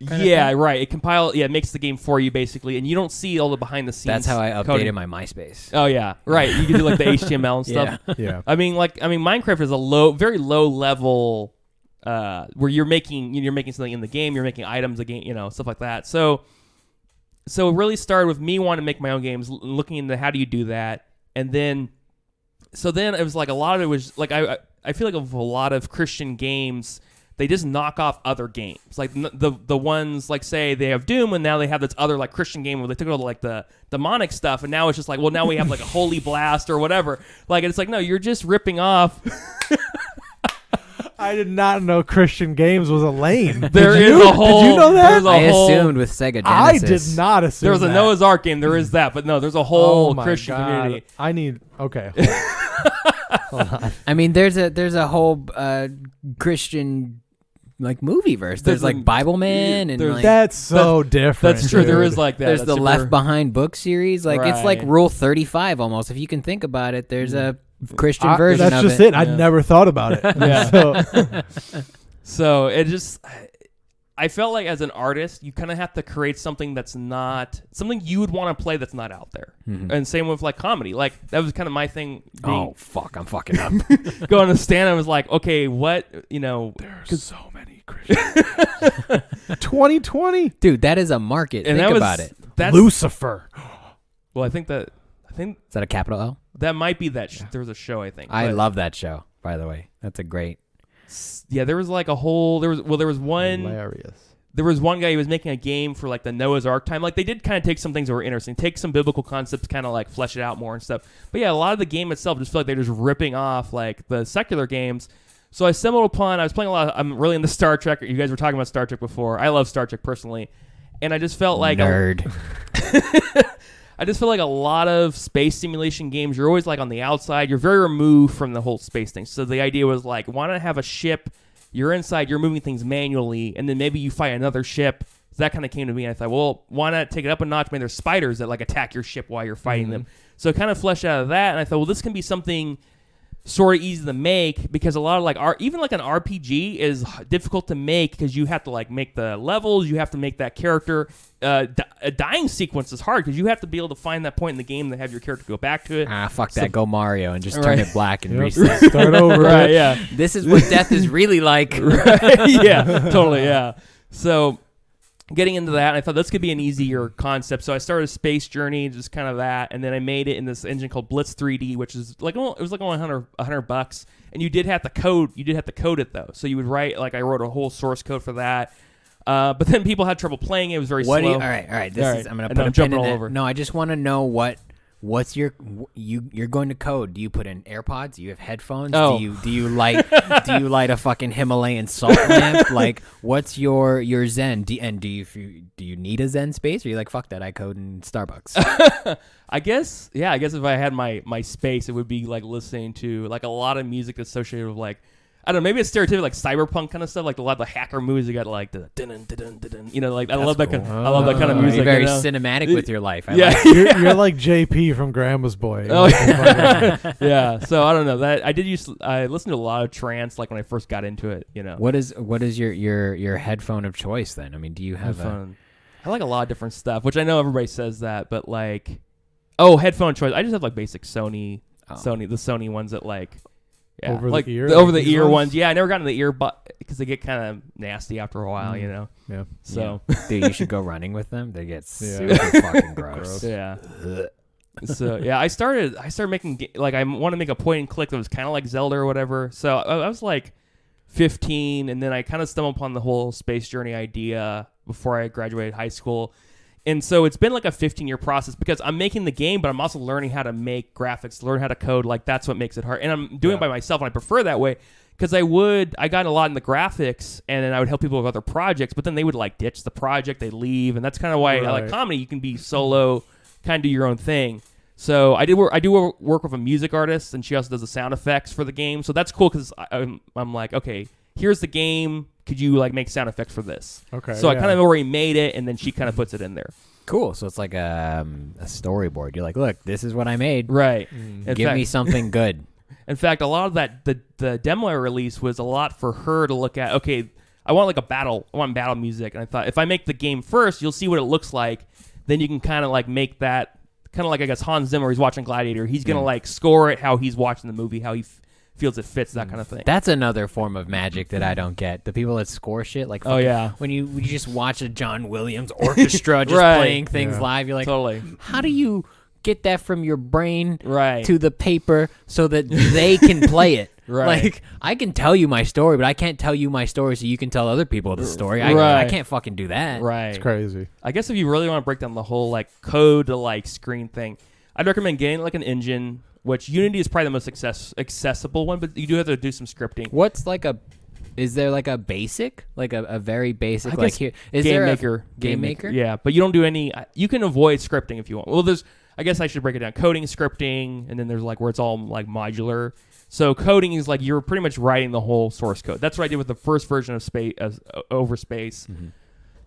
Yeah, right. It it makes the game for you basically, and you don't see all the behind the scenes. That's how I updated coding. my MySpace. Oh yeah, right. You can do like the HTML and stuff. Yeah. I mean, Minecraft is a very low level, where you're making something in the game, you're making items, stuff like that. So it really started with me wanting to make my own games, looking into how do you do that, and then it was like a lot of it was like I feel like of a lot of Christian games, they just knock off other games. Like the ones, like, say they have Doom, and now they have this other like Christian game where they took all like the demonic stuff, and now it's just like, well, now we have like a Holy Blast or whatever. Like, it's like, no, you're just ripping off. I did not know Christian games was a lane. There is a whole. Did you know that? I assumed with Sega Genesis. I did not assume There was a Noah's Ark game. There is that, but no, there's a whole Christian community. I need. Okay. Hold on. I mean, there's a whole Christian like movie verse. There's like Bible Man, and like, that's so different. That's true. Dude. There is like that. there's the Left Behind book series. Like it's like Right. Rule 35 almost. If you can think about it, there's a Christian version that's of just it. it. I'd never thought about it. Yeah. So it just, I felt like as an artist, you kind of have to create something that's not something you would want to play that's not out there. Mhm. And same with like comedy. Like that was kind of my thing. Oh fuck, I'm fucking up. Going to stand, I was like, okay, what, There's so many Christians. 2020, Dude, that is a market. and Think that was, about it. That's, Lucifer. well, I think Is that a capital L? that might be that. There was a show, I think. I But, love that show, by the way. That's a great. Yeah, there was like a whole. There was one. Hilarious. There was one guy who was making a game for like the Noah's Ark time. Like they did kind of take some things that were interesting, take some biblical concepts, kind of like flesh it out more and stuff. But yeah, a lot of the game itself just felt like they're just ripping off like the secular games. So I stumbled upon. I was playing a lot. I'm really into Star Trek. You guys were talking about Star Trek before. I love Star Trek personally, and I just felt like Nerd. I just feel like a lot of space simulation games, you're always like on the outside. You're very removed from the whole space thing. So the idea was like, why not have a ship? You're inside, you're moving things manually, and then maybe you fight another ship. So that kind of came to me. And I thought, well, why not take it up a notch? Maybe there's spiders that like attack your ship while you're fighting them. So it kind of fleshed out of that. And I thought, well, this can be something sort of easy to make, because a lot of like even like an RPG is difficult to make because you have to like make the levels, you have to make that character. A dying sequence is hard because you have to be able to find that point in the game that have your character go back to it. Fuck that. Go Mario and just turn it black and Yep. reset. Start over. Right? Yeah. This is what death is really like. Right? Yeah. Totally. Yeah. So getting into that, I thought this could be an easier concept. So I started Space Journey, just kind of that, and then I made it in this engine called Blitz 3D, which is like, it was like only $100, and you did have to code. You did have to code it though. So you would write, like, I wrote a whole source code for that. But then people had trouble playing it. It was very slow. All right. I'm gonna put a pin jumping in all it. over. No, I just want to know what's you're going to code. Do you put in AirPods? Do you have headphones? Oh. Do you light a fucking Himalayan salt lamp? Like, what's your Zen? Do you need a Zen space? Or are you like, fuck that, I code in Starbucks? I guess if I had my space, it would be like listening to like a lot of music associated with like, I don't know, maybe it's stereotypical like cyberpunk kind of stuff, like a lot of the hacker movies. You got like the like I love that. I love that kind of music. You're very you know? cinematic with your life. I Yeah. like You're like JP from Grandma's Boy. Oh, yeah. So I don't know that I listened to a lot of trance like when I first got into it. What is your headphone of choice then? I mean, do you have headphone? I like a lot of different stuff, which I know everybody says that, but like, headphone choice. I just have like basic Sony, the Sony ones that like. Yeah, Over like the ear, the over the these ear ones? ones. Yeah, I never got into the ear, but because they get kind of nasty after a while, Yeah. So Dude, you should go running with them. They get Yeah. super fucking gross. yeah. So yeah, I started making like I want to make a point and click that was kind of like Zelda or whatever. So I was like 15, and then I kind of stumbled upon the whole Space Journey idea before I graduated high school. And so it's been like a 15-year process because I'm making the game, but I'm also learning how to make graphics, learn how to code. Like that's what makes it hard. And I'm doing it by myself, and I prefer that way because I got a lot in the graphics, and then I would help people with other projects, but then they would like ditch the project, they leave, and that's kind of why I like comedy. You can be solo, kind of do your own thing. So I do work with a music artist, and she also does the sound effects for the game. So that's cool because I'm like, okay, here's the game. Could you like make sound effects for this? Okay. So I kind of already made it, and then she kind of puts it in there. Cool. So it's like a storyboard. You're like, look, this is what I made. Right. Give me something good. In fact, a lot of that, the demo I released was a lot for her to look at. Okay, I want like I want battle music. And I thought if I make the game first, you'll see what it looks like. Then you can kind of like make that kind of like, I guess, Hans Zimmer, he's watching Gladiator. He's going to like score it how he's watching the movie, how he feels it fits, that kind of thing. That's another form of magic that I don't get. The people that score shit, like when you just watch a John Williams orchestra just playing things live, you're like, totally. How do you get that from your brain right. to the paper so that they can play it? Right. Like, I can tell you my story, but I can't tell you my story so you can tell other people the story. I can't fucking do that. Right. It's crazy. I guess if you really want to break down the whole like code to like screen thing, I'd recommend getting like an engine, which Unity is probably the most accessible one, but you do have to do some scripting. What's like is there like a basic, like a very basic, like here? Is there Game Maker? Yeah, but you don't do any. You can avoid scripting if you want. Well, I guess I should break it down. Coding, scripting, and then there's like where it's all like modular. So coding is like you're pretty much writing the whole source code. That's what I did with the first version of Overspace. Mm-hmm.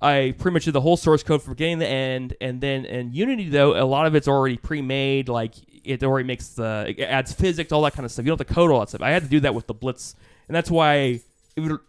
I pretty much did the whole source code from beginning to end, and then in Unity though, a lot of it's already pre-made. Like it already it adds physics, all that kind of stuff. You don't have to code all that stuff. I had to do that with the Blitz, and that's why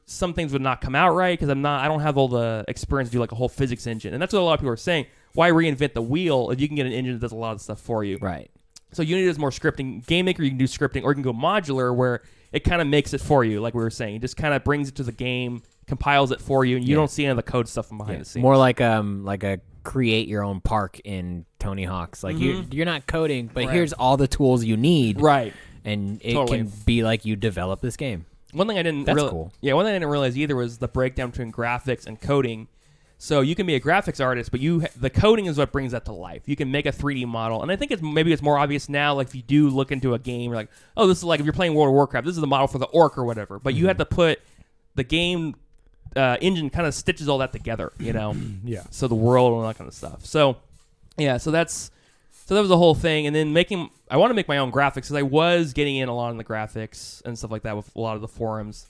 some things would not come out right because I don't have all the experience to do like a whole physics engine, and that's what a lot of people are saying. Why reinvent the wheel if you can get an engine that does a lot of stuff for you? Right. So Unity does more scripting. Game Maker, you can do scripting, or you can go modular, where it kind of makes it for you, like we were saying. It just kind of brings it to the game, compiles it for you, and you don't see any of the code stuff from behind the scenes. More like a create your own park in Tony Hawk's. Like you're not coding, but here's all the tools you need. Right. And it can be like you develop this game. One thing I didn't cool. Yeah, one thing I didn't realize either was the breakdown between graphics and coding. So you can be a graphics artist, but the coding is what brings that to life. You can make a 3D model, and I think maybe it's more obvious now. Like if you do look into a game, you're like, oh, this is like if you're playing World of Warcraft, this is the model for the orc or whatever. But you have to put the game engine kind of stitches all that together, you know. Yeah. So the world and all that kind of stuff. So yeah, so that was the whole thing. And then I want to make my own graphics because I was getting in a lot in the graphics and stuff like that with a lot of the forums,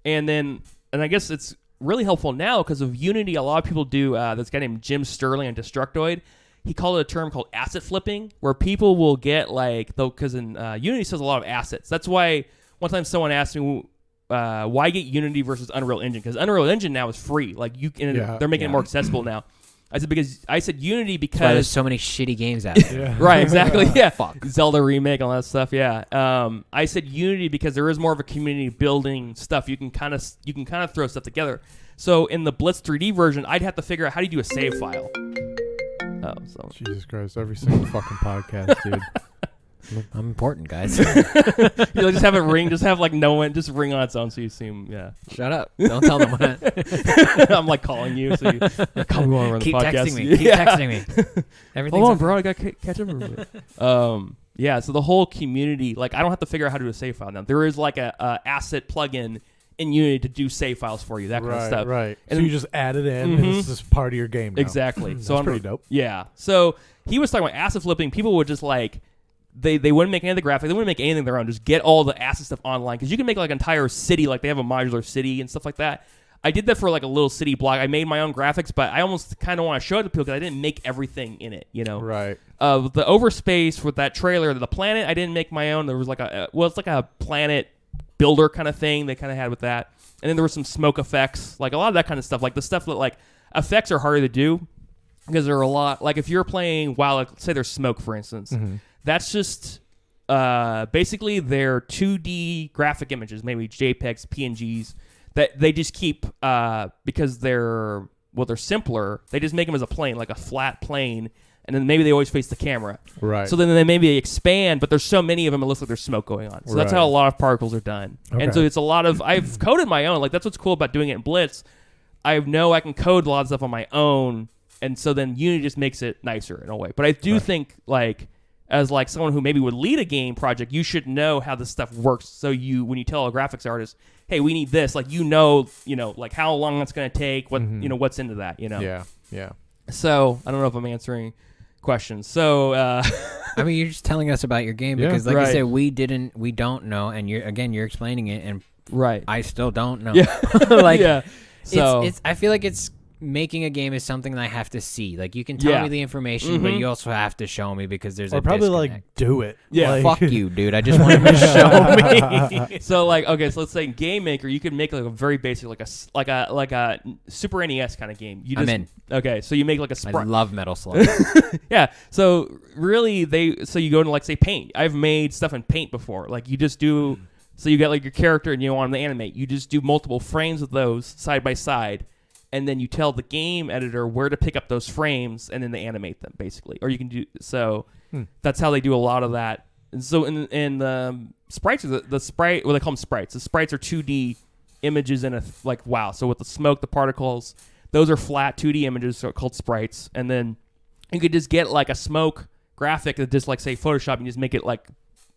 and I guess it's really helpful now because of Unity. A lot of people do this guy named Jim Sterling on Destructoid. He called it a term called asset flipping, where people will get like, though, because in Unity says a lot of assets. That's why one time someone asked me why get Unity versus Unreal Engine, because Unreal Engine now is free. Like they're making it more accessible now. I said Unity because there's so many shitty games out there. Right, exactly. Yeah. Fuck. Zelda remake, all that stuff. Yeah. I said Unity because there is more of a community building stuff. You can kind of throw stuff together. So in the Blitz 3D version, I'd have to figure out how do you do a save file. Oh, so Jesus Christ! Every single fucking podcast, dude. I'm important, guys. You just have it ring. Just have like no one. Just ring on its own, so you assume. Yeah. Shut up! Don't tell them what. I'm like calling you, so you call me while we're on the podcast. Texting me. Keep texting me. Everything's hold on, bro. I got to catch up a little bit. Yeah. So the whole community, like, I don't have to figure out how to do a save file now. There is like a asset plugin in Unity to do save files for you, that kind of stuff. Right. And so you just add it in, and it's just part of your game now. Exactly. So that's pretty dope. Yeah. So he was talking about asset flipping. People would just like. They wouldn't make any of the graphics. They wouldn't make anything of their own. Just get all the asset stuff online because you can make like an entire city. Like they have a modular city and stuff like that. I did that for like a little city block. I made my own graphics, but I almost kind of want to show it to people because I didn't make everything in it. You know, right? The Overspace with that trailer, the planet, I didn't make my own. There was like it's like a planet builder kind of thing they kind of had with that, and then there was some smoke effects, like a lot of that kind of stuff. Like the stuff that like effects are harder to do because there are a lot. Like if you're playing like, say there's smoke, for instance. That's just basically they're 2D graphic images, maybe JPEGs, PNGs, that they just keep because they're simpler. They just make them as a plane, like a flat plane, and then maybe they always face the camera. Right. So then they expand, but there's so many of them, it looks like there's smoke going on. So that's how a lot of particles are done. Okay. And so it's a lot of, I've coded my own. Like that's what's cool about doing it in Blitz. I know I can code a lot of stuff on my own, and so then Unity just makes it nicer in a way. But I do think like, as like someone who maybe would lead a game project, you should know how this stuff works. So when you tell a graphics artist, hey, we need this, like like how long it's going to take, what what's into that, Yeah. So I don't know if I'm answering questions. So I mean, you're just telling us about your game because, like I said, we don't know, and you're explaining it, and right, I still don't know. Yeah, like yeah. So it's I feel like it's making a game is something that I have to see. Like, you can tell me the information, but you also have to show me because there's a probably disconnect. like do it. Yeah. Like, Fuck you, dude. I just want to show me. So like, okay, so let's say in Game Maker, you can make like a very basic, like a Super NES kind of game. I'm in. Okay, so you make like a I sprite. love Metal Slug. Yeah. So really, so you go into like say Paint. I've made stuff in Paint before. Like you just do. So you get like your character and you want them to animate. You just do multiple frames of those side by side, and then you tell the game editor where to pick up those frames, and then they animate them basically. Or you can do so. That's how they do a lot of that. And so in the sprites, the sprite, well, they call them sprites. The sprites are 2D images in like wow. So with the smoke, the particles, those are flat 2D images, so called sprites. And then you could just get like a smoke graphic that just like say Photoshop and just make it like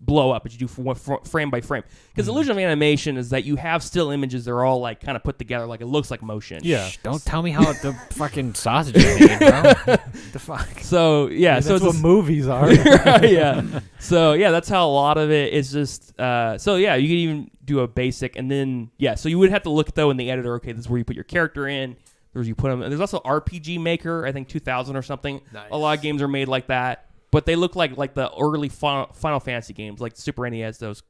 blow up, but you do frame by frame. Because the illusion of animation is that you have still images that are all like kind of put together, like it looks like motion. Yeah. Don't tell me how the fucking sausage is made, bro. The fuck? So yeah, so that's what movies are. yeah. So yeah, that's how a lot of it is just. So yeah, you can even do a basic, and then yeah, so you would have to look though in the editor. Okay, this is where you put your character in. There's you put them. There's also RPG Maker, I think 2000 or something. Nice. A lot of games are made like that. But they look like the early Final Fantasy games, like Super NES. Those.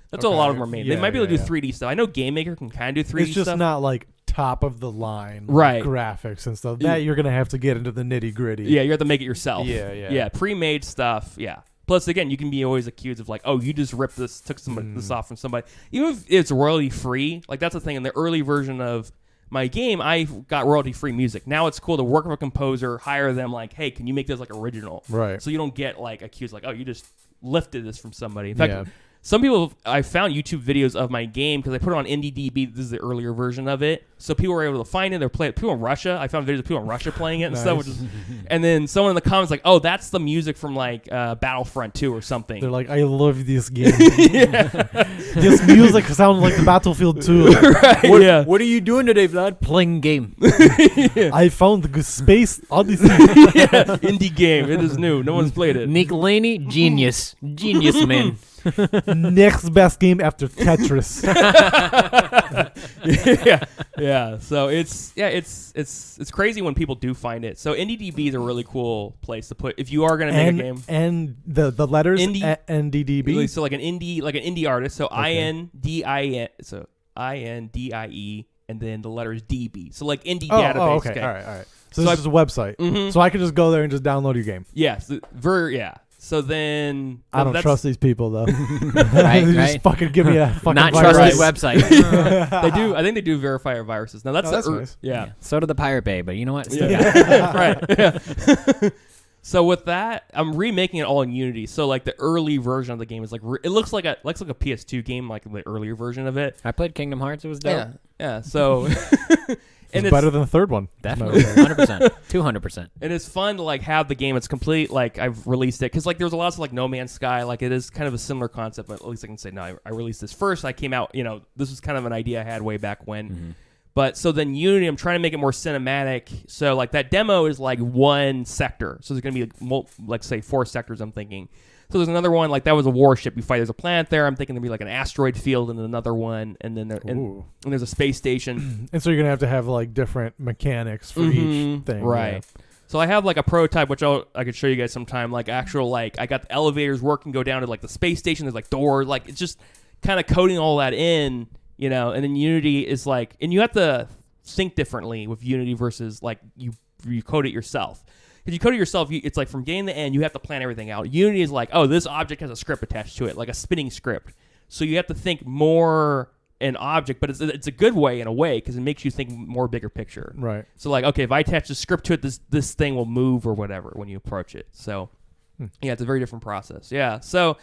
That's what a lot of them are made. They might be able to do 3D stuff. I know Game Maker can kind of do 3D stuff. It's just not like top of the line graphics and stuff. That you're gonna have to get into the nitty gritty. Yeah, you have to make it yourself. Yeah. Pre-made stuff. Yeah. Plus, again, you can be always accused of like, oh, you just ripped this, took this off from somebody. Even if it's royalty free, like that's the thing. In the early version of my game, I got royalty-free music. Now it's cool to work with a composer, hire them, like, hey, can you make this like original? Right. So you don't get like accused, like, oh, you just lifted this from somebody. In fact, some people, I found YouTube videos of my game because I put it on IndieDB. This is the earlier version of it. So people were able to find it. They're playing. People in Russia. I found videos of people in Russia playing it and stuff. Which is, and then someone in the comments like, "Oh, that's the music from like Battlefront 2 or something." They're like, "I love this game. This music sounds like Battlefield 2." Right, What are you doing today, Vlad? Playing game. I found the Space Odyssey. Indie game. It is new. No one's played it. Nick Lanny, genius, man. Next best game after Tetris. yeah. So it's crazy when people do find it. So IndieDB is a really cool place to put if you are going to make a game. And the letters NDDB. So like an indie artist. So INDIE. So INDIE. And then the letters DB. So like indie database. Oh, okay. All right. So this is a website. Mm-hmm. So I can just go there and just download your game. Yes. So then I don't trust these people though. right. Just fucking give me a fucking not virus. trusted website. They do. I think they do verify our viruses. Now that's nice. Yeah. So do the Pirate Bay, but you know what? Still Right. Yeah. So with that, I'm remaking it all in Unity. So like the early version of the game is like it looks like a PS2 game, like the earlier version of it. I played Kingdom Hearts. It was dope. Yeah. So. It's better than the third one. Definitely, 100%, 200%. And it's fun to like have the game. It's complete. Like I've released it because like there's a lot of like No Man's Sky. Like it is kind of a similar concept, but at least I can say no. I released this first. I came out. This was kind of an idea I had way back when. Mm-hmm. But so then Unity, I'm trying to make it more cinematic. So like that demo is like one sector. So there's gonna be like say 4 sectors. I'm thinking. So there's another one, like that was a warship you fight. There's a planet there. I'm thinking there'd be like an asteroid field and another one, and then and there's a space station. And so you're gonna have like different mechanics for each thing, right? Yeah. So I have like a prototype, which I could show you guys sometime. Like actual, like I got the elevators working, go down to like the space station. There's like doors, like it's just kind of coding all that in, And then Unity is like, and you have to think differently with Unity versus like you code it yourself. Because you code it yourself, it's like from beginning to end, you have to plan everything out. Unity is like, oh, this object has a script attached to it, like a spinning script. So you have to think more an object, but it's a good way in a way because it makes you think more bigger picture. Right. So like, okay, if I attach the script to it, this thing will move or whatever when you approach it. So yeah, it's a very different process. Yeah. So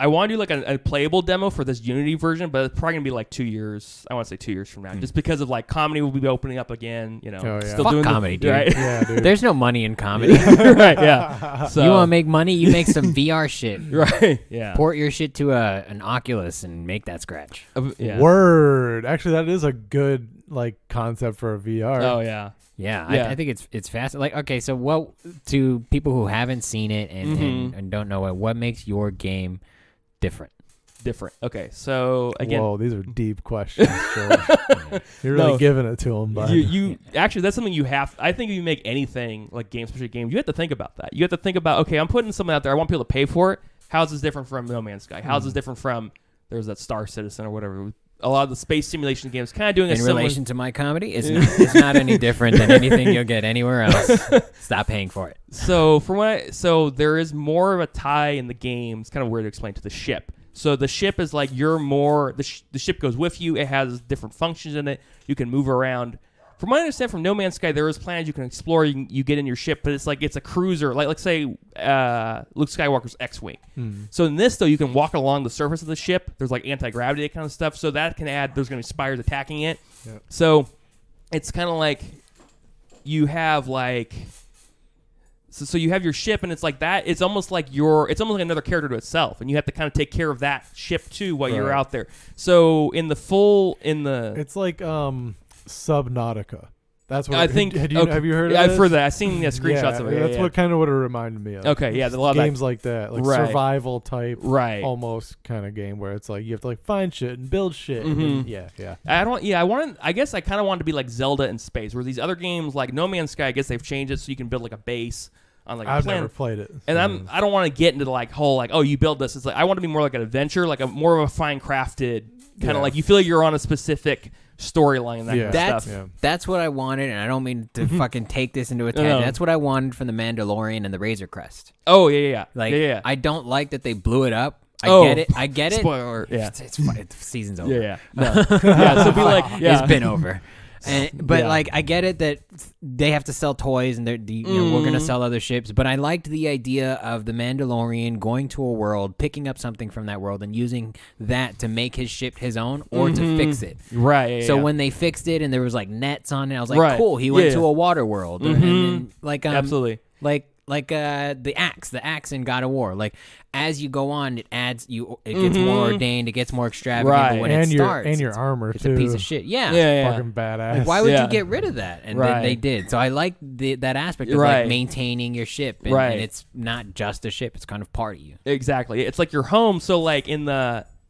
I want to do like a playable demo for this Unity version, but it's probably gonna be like 2 years. I want to say 2 years from now, just because of like comedy will be opening up again. Still Fuck doing comedy, dude. Right? Yeah, dude. There's no money in comedy. Right? Yeah. So you want to make money? You make some VR shit. Right. Yeah. Port your shit to an Oculus and make that scratch. Yeah. Word. Actually, that is a good like concept for a VR. Oh yeah. Yeah, I think it's fast. Like, okay, so what to people who haven't seen it and don't know it, what makes your game different? different. Okay, so again, whoa, these are deep questions, George. You're really giving it to them, bud. You actually, that's something you have. I think if you make anything like games, especially games, you have to think about that. You have to think about, okay, I'm putting something out there. I want people to pay for it. How's this different from No Man's Sky? How's this different from there's that Star Citizen or whatever? A lot of the space simulation games kind of doing in relation to my comedy. It's not any different than anything you'll get anywhere else. Stop paying for it. So so there is more of a tie in the game. It's kind of weird to explain, to the ship. So the ship is like you're more the ship goes with you. It has different functions in it. You can move around. From what I understand from No Man's Sky, there is planets you can explore. You get in your ship, but it's like it's a cruiser. Like let's say Luke Skywalker's X-wing. So in this though, you can walk along the surface of the ship. There's like anti-gravity, that kind of stuff. So that can add. There's going to be spires attacking it. Yep. So it's kind of like you have like. So you have your ship, and it's like that. It's almost like another character to itself, and you have to kind of take care of that ship too while you're out there. So it's like Subnautica. That's what I think. Have you heard of I've this? heard that. I've seen screenshots of it. That's what kind of what it reminded me of. Okay, yeah, a lot of games that. like that, like survival type, almost kind of game where it's like you have to like find shit and build shit. Mm-hmm. And I guess I kind of wanted to be like Zelda in space, where these other games like No Man's Sky, I guess they've changed it so you can build like a base on like I've a planet. never played it, and I don't want to get into the like whole like, oh, you build this. It's like I want to be more like an adventure, like a more of a fine crafted kind of like you feel like you're on a specific storyline and that kind of stuff. That's what I wanted, and I don't mean to fucking take this into a tangent. That's what I wanted from the Mandalorian and the Razor Crest. Oh yeah. I don't like that they blew it up. I get it. Spoiler. Yeah, it's fine. The season's over. Yeah. No. Yeah. So be like, it's been over. But like, I get it that they have to sell toys, and we're gonna sell other ships. But I liked the idea of the Mandalorian going to a world, picking up something from that world, and using that to make his ship his own or to fix it. Right. So when they fixed it and there was like nets on it, I was like, cool. He went to a water world, and then, like absolutely like the axe in God of War. Like as you go on, it gets more ordained, it gets more extravagant. Right. But when it starts, and your armor it's too. a piece of shit. Fucking badass. Like, why would you get rid of that? And then they did. So I like that aspect of like maintaining your ship, and it's not just a ship; it's kind of part of you. Exactly. It's like your home. So like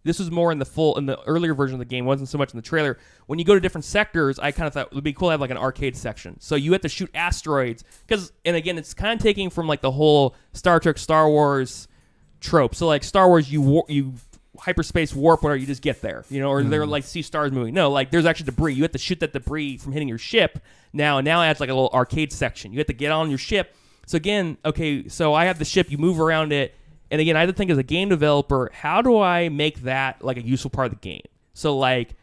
this was more in the earlier version of the game, wasn't so much in the trailer. When you go to different sectors, I kind of thought it would be cool to have like an arcade section. So you have to shoot asteroids and again, it's kind of taking from like the whole Star Trek, Star Wars trope. So like Star Wars, you hyperspace warp where you just get there, or they're like see stars moving. No, like there's actually debris. You have to shoot that debris from hitting your ship. Now it adds like a little arcade section. You have to get on your ship. So again, so I have the ship. You move around it. And again, I had to think as a game developer, how do I make that like a useful part of the game? So like,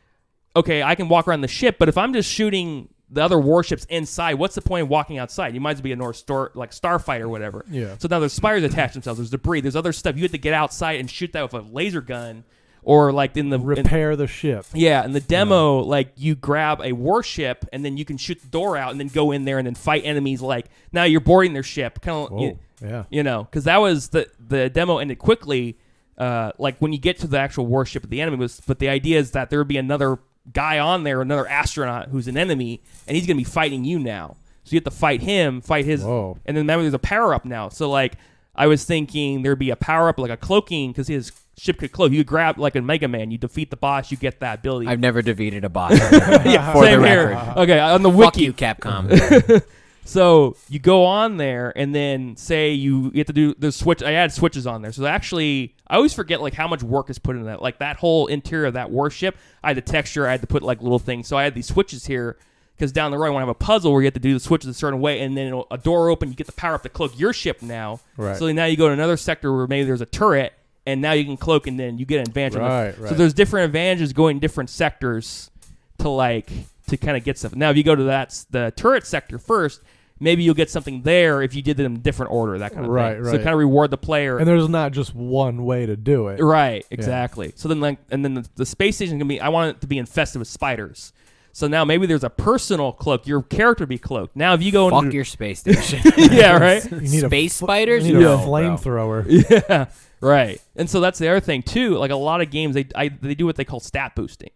okay, I can walk around the ship, but if I'm just shooting the other warships inside, what's the point of walking outside? You might as well be a North Star, like Starfighter or whatever. Yeah. So now there's spires attached themselves. There's debris. There's other stuff. You have to get outside and shoot that with a laser gun, or like repair the ship. Yeah, in the demo, like you grab a warship and then you can shoot the door out and then go in there and then fight enemies. Like now you're boarding their ship, kind of. Because that was the demo ended quickly. Like when you get to the actual warship of the enemy but the idea is that there would be another guy on there, another astronaut who's an enemy, and he's gonna be fighting you now. So you have to fight him, fight his, and then remember there's a power up now. So like I was thinking there'd be a power up like a cloaking because his ship could cloak. You could grab like a Mega Man, you defeat the boss, you get that ability. I've never defeated a boss. For the record. Here. Okay, on the Fuck wiki. you, Capcom. So you go on there, and then say you have to do the switch. I add switches on there. So actually, I always forget like how much work is put into that. Like that whole interior of that warship, I had the texture. I had to put like little things. So I had these switches here because down the road I want to have a puzzle where you have to do the switches a certain way, and then a door open. You get the power up to cloak your ship now. Right. So now you go to another sector where maybe there's a turret, and now you can cloak, and then you get an advantage. Right. So there's different advantages going different sectors to kind of get stuff. Now if you go to the turret sector first, maybe you'll get something there if you did them in different order, that kind of thing. Right. So kind of reward the player. And there's not just one way to do it. Right, exactly. Yeah. So then the space station is going to be, I want it to be infested with spiders. So now maybe there's a personal cloak. Your character be cloaked. Now if you go into... Fuck your space station. Yeah, right? You need space spiders? You need a flamethrower. Yeah, right. And so that's the other thing too. Like a lot of games, they do what they call stat boosting.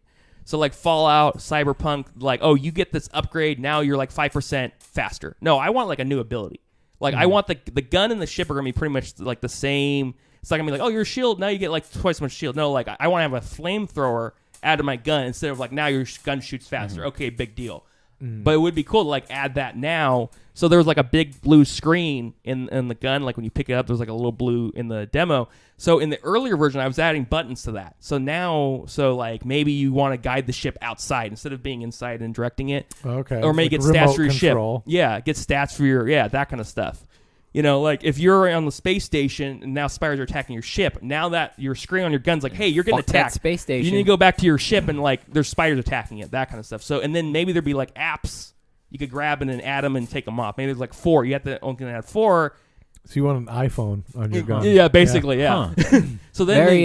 So like Fallout, Cyberpunk, like, oh, you get this upgrade, now you're like 5% faster. No, I want like a new ability. Like I want the gun and the ship are going to be pretty much like the same. It's not gonna be like, oh, your shield now you get like twice as much shield. No, like I want to have a flamethrower added to my gun instead of like now your gun shoots faster. Okay, big deal. But it would be cool to like add that now. So there was like a big blue screen in the gun. Like when you pick it up, there's like a little blue in the demo. So in the earlier version, I was adding buttons to that. So now, like maybe you want to guide the ship outside instead of being inside and directing it. Okay. Or maybe like get stats for your control. ship. Yeah, get stats for your, that kind of stuff. You know, like if you're on the space station and now spiders are attacking your ship, now that your screen on your gun's like, hey, you're getting Fuck attacked. that space station. You need to go back to your ship and like there's spiders attacking it, that kind of stuff. So, and then maybe there'd be like apps you could grab and then add them and take them off. Maybe there's like 4. You have to only add 4. So you want an iPhone on your gun? Yeah, basically, yeah. Huh. So then Very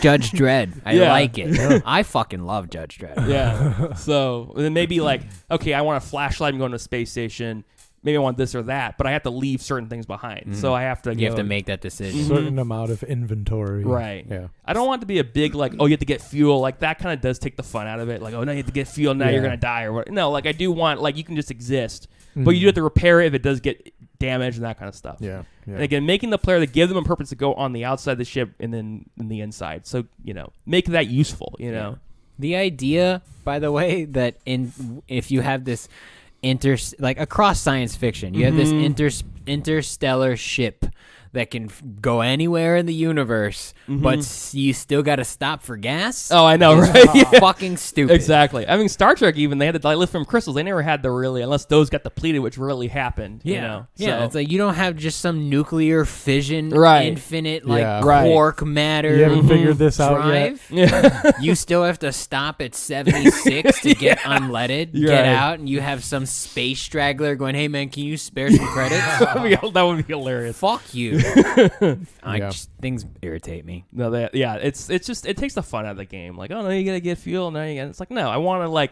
Judge Dredd. I Yeah. like it. I fucking love Judge Dredd. yeah. So then maybe like, okay, I want a flashlight. I'm going to a space station. Maybe I want this or that, but I have to leave certain things behind. So I have to. You have to make that decision. Certain amount of inventory. Right. Yeah. I don't want it to be a big like, oh, you have to get fuel. Like that kind of does take the fun out of it. Like, oh, now you have to get fuel. Now you're Yeah. gonna die or what? No, like I do want like you can just exist, but you do have to repair it if it does get damaged and that kind of stuff. Yeah. Yeah. And again, making the player to give them a purpose to go on the outside of the ship and then in the inside. So make that useful. You know. The idea, by the way, that if you have this like across science fiction, you have this interstellar ship that can go anywhere in the universe, but you still got to stop for gas. Oh, I know, is right? Yeah. Fucking stupid. Exactly. I mean, Star Trek even they had to lift from crystals. They never had to really, unless those got depleted, which really happened. Yeah, You know? yeah. So- It's like you don't have just some nuclear fission, Right. infinite like Yeah. Right. quark matter. You haven't figured this out yet? drive. Yeah. You still have to stop at 76 to get unleaded, You're get right. out, and you have some space straggler going, "Hey man, can you spare some credits?" that would be hilarious. Fuck you. Yeah. Things irritate me. No, it's just it takes the fun out of the game. Like, oh no, you gotta get fuel. No, you gotta. It's like no, I want to like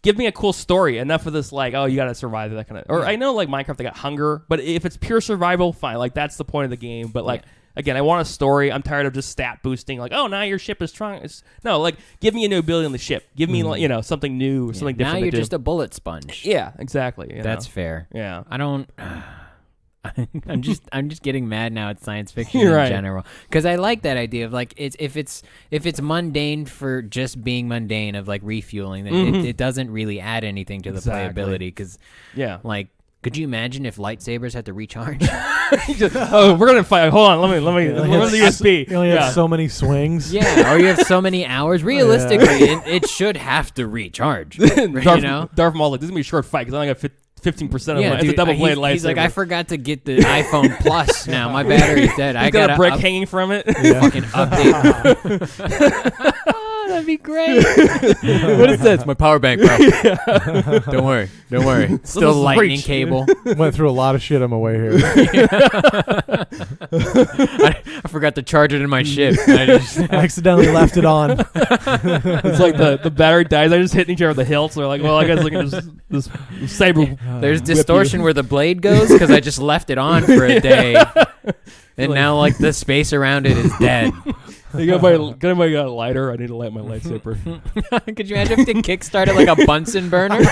give me a cool story. Enough of this like, oh, you gotta survive that kind of. Or I know like Minecraft they got hunger, but if it's pure survival, fine. Like that's the point of the game. But like again, I want a story. I'm tired of just stat boosting. Like, oh, now your ship is strong. No, like give me a new ability on the ship. Give me like, something new, something different. Now you're to do. just a bullet sponge. Yeah, exactly. That's know? fair. Yeah. I don't. I'm just getting mad now at science fiction You're in right. general because I like that idea of like if it's mundane for just being mundane of like refueling, then it doesn't really add anything to the Exactly. playability because like. Could you imagine if lightsabers had to recharge? We're gonna fight. Hold on, let me run the USB. You only have so many swings. Yeah, or you have so many hours. Realistically, it should have to recharge. Darth Maul's like, this is gonna be a short fight because I only got 15% of my. It's a double blade lightsaber. He's like, I forgot to get the iPhone Plus. Now my battery's dead. I got got a brick hanging from it. fucking update. Oh, that'd be great. What is that? It's my power bank, bro. Don't worry. Still is lightning reach. cable. Went through a lot of shit on my way here. I forgot to charge it in my ship. I just, I accidentally left it on. It's like the battery dies. I just hitting each other with the hilt. So they're like, well, I guess I can just this saber. there's distortion where the blade goes because I just left it on for a day. And now, like, the space around it is dead. You got anybody got a lighter? I need to light my lightsaber. Could you imagine if they kickstarted like a Bunsen burner?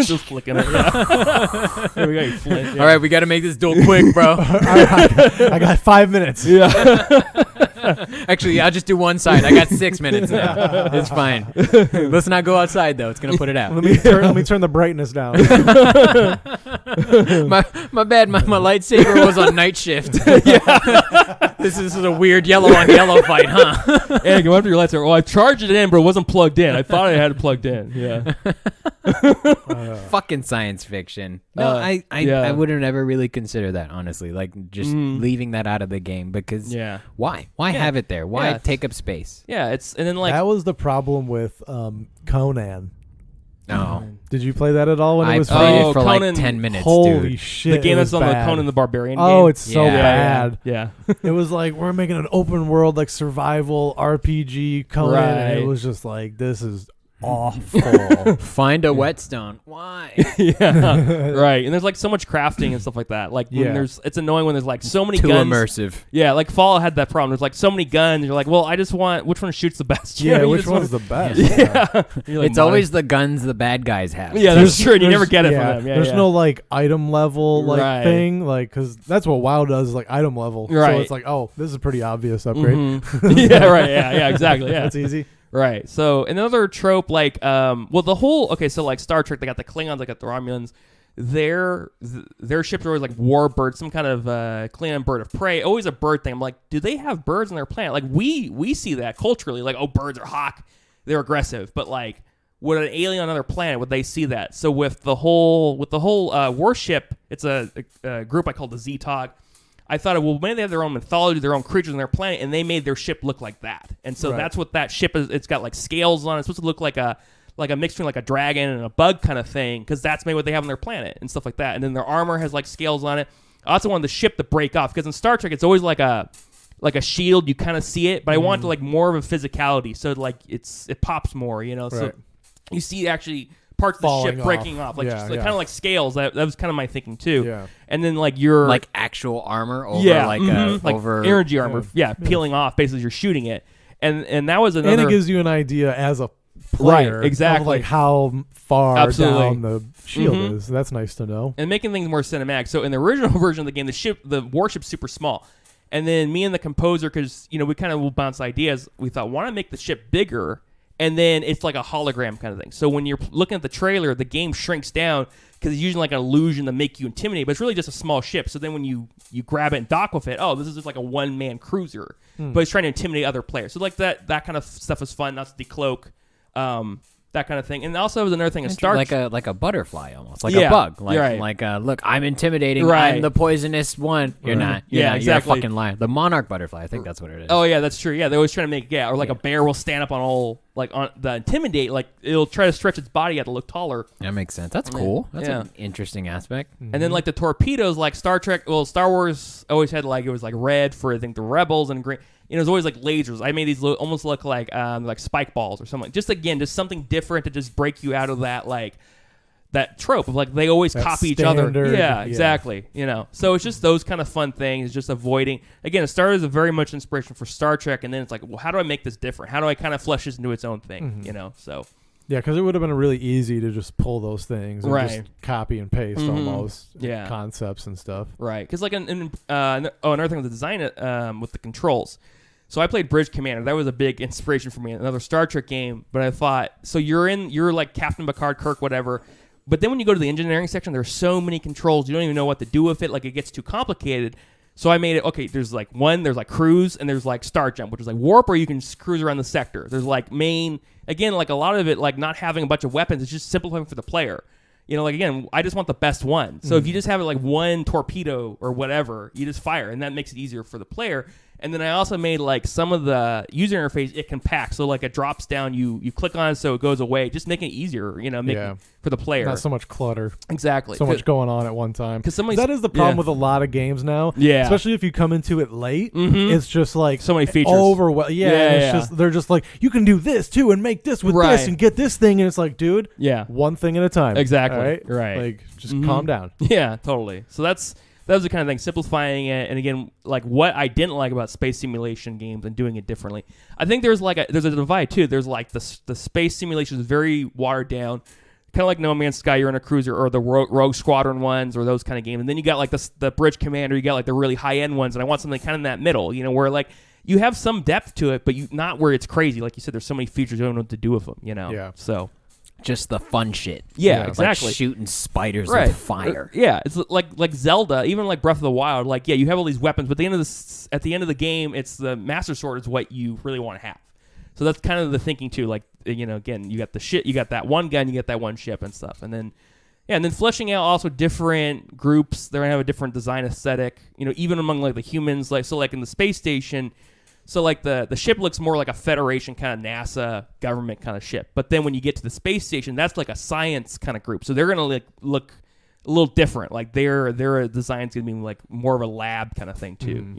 Just flicking it. Yeah. Here we got your flint. Yeah. All right, we got to make this duel quick, bro. I got 5 minutes. Yeah. Actually, I'll just do one side. I got 6 minutes now. It's fine. Let's not go outside, though. It's going to put it out. Let me turn the brightness down. My bad. My lightsaber was on night shift. This is a weird yellow on yellow fight, huh? Hey, go after your lightsaber. Well, I charged it in, but it wasn't plugged in. I thought I had it plugged in. Yeah. Fucking science fiction. No, I would have never really considered that, honestly. Like, just leaving that out of the game because why? Why have it there? Why take up space? Yeah, and then like that was the problem with Conan. No. Did you play that at all when I it was played free? it for Conan, like 10 minutes, Holy dude. shit. the game it that's was on bad. the Conan the Barbarian game. Oh, it's so Yeah. bad. Yeah. It was like, we're making an open world, like survival RPG Conan. And Right. it was just like, this is awful. Find a whetstone. Why? Yeah, right. And there's like so much crafting and stuff like that. Like when it's annoying when there's like so many Too guns. immersive. Yeah, like Fallout had that problem. There's like so many guns. You're like, well, I just want which one shoots the best. You Yeah, know, which one's the best? Yeah, You're like, It's always the guns the bad guys have. Yeah, that's true. And you never get it from them. Yeah, there's no like item level like Right. thing, like because that's what WoW does, is like item level. Right. So it's like, oh, this is a pretty obvious upgrade. Yeah, right. Yeah, exactly. Yeah, That's easy. right. So another trope, like, the whole so like Star Trek, they got the Klingons, they got the Romulans. Their ships are always like warbirds, some kind of Klingon bird of prey, always a bird thing. I'm like, do they have birds on their planet? Like we see that culturally, like, oh, birds are hawk, they're aggressive, but like, would an alien on another planet, would they see that? So with the whole warship, it's a group I call the Zeetog. I thought, well, maybe they have their own mythology, their own creatures on their planet, and they made their ship look like that. And so that's what that ship is. It's got like scales on it. It's supposed to look like a mix between like a dragon and a bug kind of thing, because that's maybe what they have on their planet and stuff like that. And then their armor has like scales on it. I also wanted the ship to break off, because in Star Trek it's always like a shield. You kind of see it, but I want to like more of a physicality, so like it pops more, you know. So you see actually parts of the ship breaking off, like just like, kind of like scales. That was kind of my thinking too. Yeah. And then like you're like actual armor over like over energy armor, peeling off basically as you're shooting it. And that was another. And it gives you an idea as a player, right? Exactly, of like how far down the shield is. That's nice to know. And making things more cinematic. So in the original version of the game, the warship's super small. And then me and the composer, because we kind of will bounce ideas, we thought, why not make the ship bigger? And then it's like a hologram kind of thing. So when you're looking at the trailer, the game shrinks down because it's using like an illusion to make you intimidate, but it's really just a small ship. So then when you grab it and dock with it, oh, this is just like a one-man cruiser. But it's trying to intimidate other players. So like that kind of stuff is fun. That's decloak, that kind of thing. And also, there was another thing in Star Trek. like a butterfly almost, like a bug. Look, I'm intimidating. I'm the poisonous one. You're not. You're not. Exactly. You're a fucking liar. The monarch butterfly. I think that's what it is. Oh yeah, that's true. Yeah, they always try to make or like a bear will stand up on all on the intimidate. Like it'll try to stretch its body out to look taller. That makes sense. That's cool. That's an interesting aspect. And then like the torpedoes, like Star Wars always had like it was like red for I think the rebels and green. It was always like lasers. I made these almost look like spike balls or something. Just something different to just break you out of that trope of like they always copy each other. Yeah, exactly. So it's just those kind of fun things. Just avoiding. Again, it started as a very much inspiration for Star Trek, and then it's like, well, how do I make this different? How do I kind of flesh this into its own thing? So. Yeah, because it would have been really easy to just pull those things and just copy and paste almost concepts and stuff. Right, because like another thing with the design with the controls. So I played Bridge Commander. That was a big inspiration for me. Another Star Trek game. But I thought, so you're like Captain Picard, Kirk, whatever. But then when you go to the engineering section, there's so many controls. You don't even know what to do with it. Like it gets too complicated. So I made it, okay, there's like cruise, and there's like star jump, which is like warp, or you can cruise around the sector. There's like again, like a lot of it, like not having a bunch of weapons, it's just simplifying for the player. Like again, I just want the best one. So if you just have like one torpedo or whatever, you just fire, and that makes it easier for the player. And then I also made like some of the user interface, it can pack. So like it drops down, you click on it so it goes away, just making it easier, making for the player. Not so much clutter. Exactly. So much going on at one time. Because that is the problem with a lot of games now. Yeah. Especially if you come into it late, it's just like so many features. They're just like, you can do this too and make this with this and get this thing, and it's like, dude, one thing at a time. Exactly. Right. Like just calm down. Yeah, totally. So that was the kind of thing, simplifying it, and again, like what I didn't like about space simulation games and doing it differently. I think there's a divide too. There's like the space simulation is very watered down, kind of like No Man's Sky. You're in a cruiser, or the Rogue Squadron ones, or those kind of games. And then you got like the Bridge Commander. You got like the really high end ones, and I want something kind of in that middle. Where like you have some depth to it, but not where it's crazy. Like you said, there's so many features you don't know what to do with them. Yeah. So. Just the fun shit. Yeah, exactly. Like shooting spiders with fire. It's like Zelda, even like Breath of the Wild. Like, you have all these weapons, but at the end of the game, it's the Master Sword is what you really want to have. So that's kind of the thinking too. Like, again, you got the shit, you got that one gun, you got that one ship and stuff, and then fleshing out also different groups. They're gonna have a different design aesthetic. Even among like the humans. Like so, like in the space station. So, like, the ship looks more like a Federation kind of NASA government kind of ship. But then when you get to the space station, that's like a science kind of group. So they're going to look a little different. Like, their design's going to be like more of a lab kind of thing, too,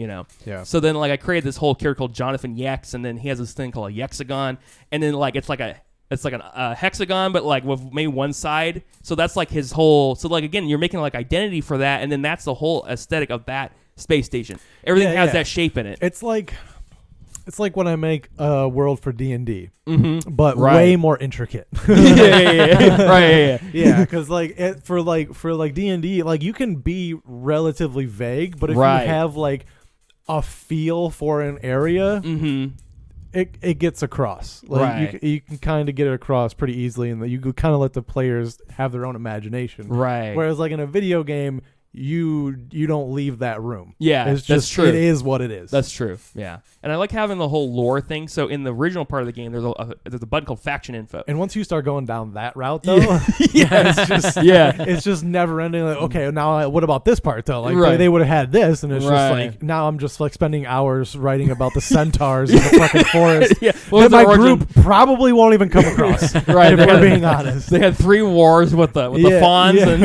Yeah. So then, like, I created this whole character called Jonathan Yex, and then he has this thing called a Yexagon. And then, like, it's like a it's like a hexagon, but like with maybe one side. So that's like his whole. So like again, you're making like identity for that, and then that's the whole aesthetic of that space station. Everything has that shape in it. It's like when I make a world for D&D, but Right. way more intricate. Right. Yeah, because for D&D, like you can be relatively vague, but if Right. you have like a feel for an area, it gets across. Like Right. you can kind of get it across pretty easily, and you kind of let the players have their own imagination. Right. Whereas like in a video game, you don't leave that room. Yeah, it's that's just true. It is what it is. That's true. Yeah, and I like having the whole lore thing. So in the original part of the game, there's a button called faction info. And once you start going down that route, though, it's just never ending. Like, okay, now what about this part though? Like Right. they would have had this, and it's just Right. like now I'm just like spending hours writing about the centaurs in the fucking forest. Yeah, That my group probably won't even come across. Right, if we're being honest. They had 3 wars with the fawns, and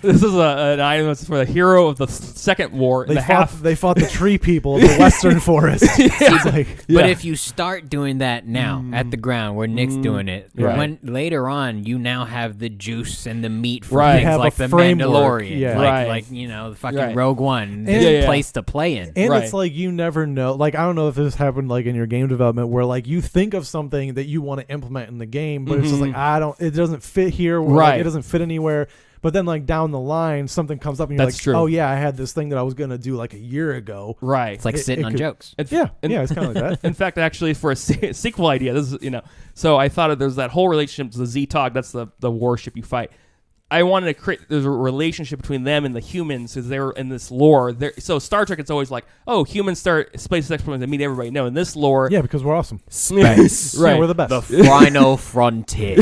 this is an item that's for the hero of the second war. They fought the tree people of the western forest. It's like, But if you start doing that now at the ground where Nick's doing it, Right. when later on you now have the juice and the meat for Right. things Have like a the framework, Mandalorian, yeah. Right. like the fucking Right. Rogue One, And- place to play in. And Right. it's like you never know. Like I don't know if this happened like in your game development where like you think of something that you want to implement in the game, but it's just like it doesn't fit here. Or, Right. Like, it doesn't fit anywhere. But then like down the line, something comes up and you're That's like, true. oh yeah, I had this thing that I was gonna do like a year ago. Right. It's like sitting it on could- jokes. It's, Yeah, and- it's kind of like that. In fact, actually, for a sequel idea, this is So I thought there's that whole relationship to the Zeetog. That's the warship you fight. I wanted to create. There's a relationship between them and the humans because they were in this lore. So Star Trek, it's always like, oh, humans start space exploration and meet everybody. No, in this lore, Yeah, because we're awesome. Space. Right. Yeah, we're the best. The final frontier.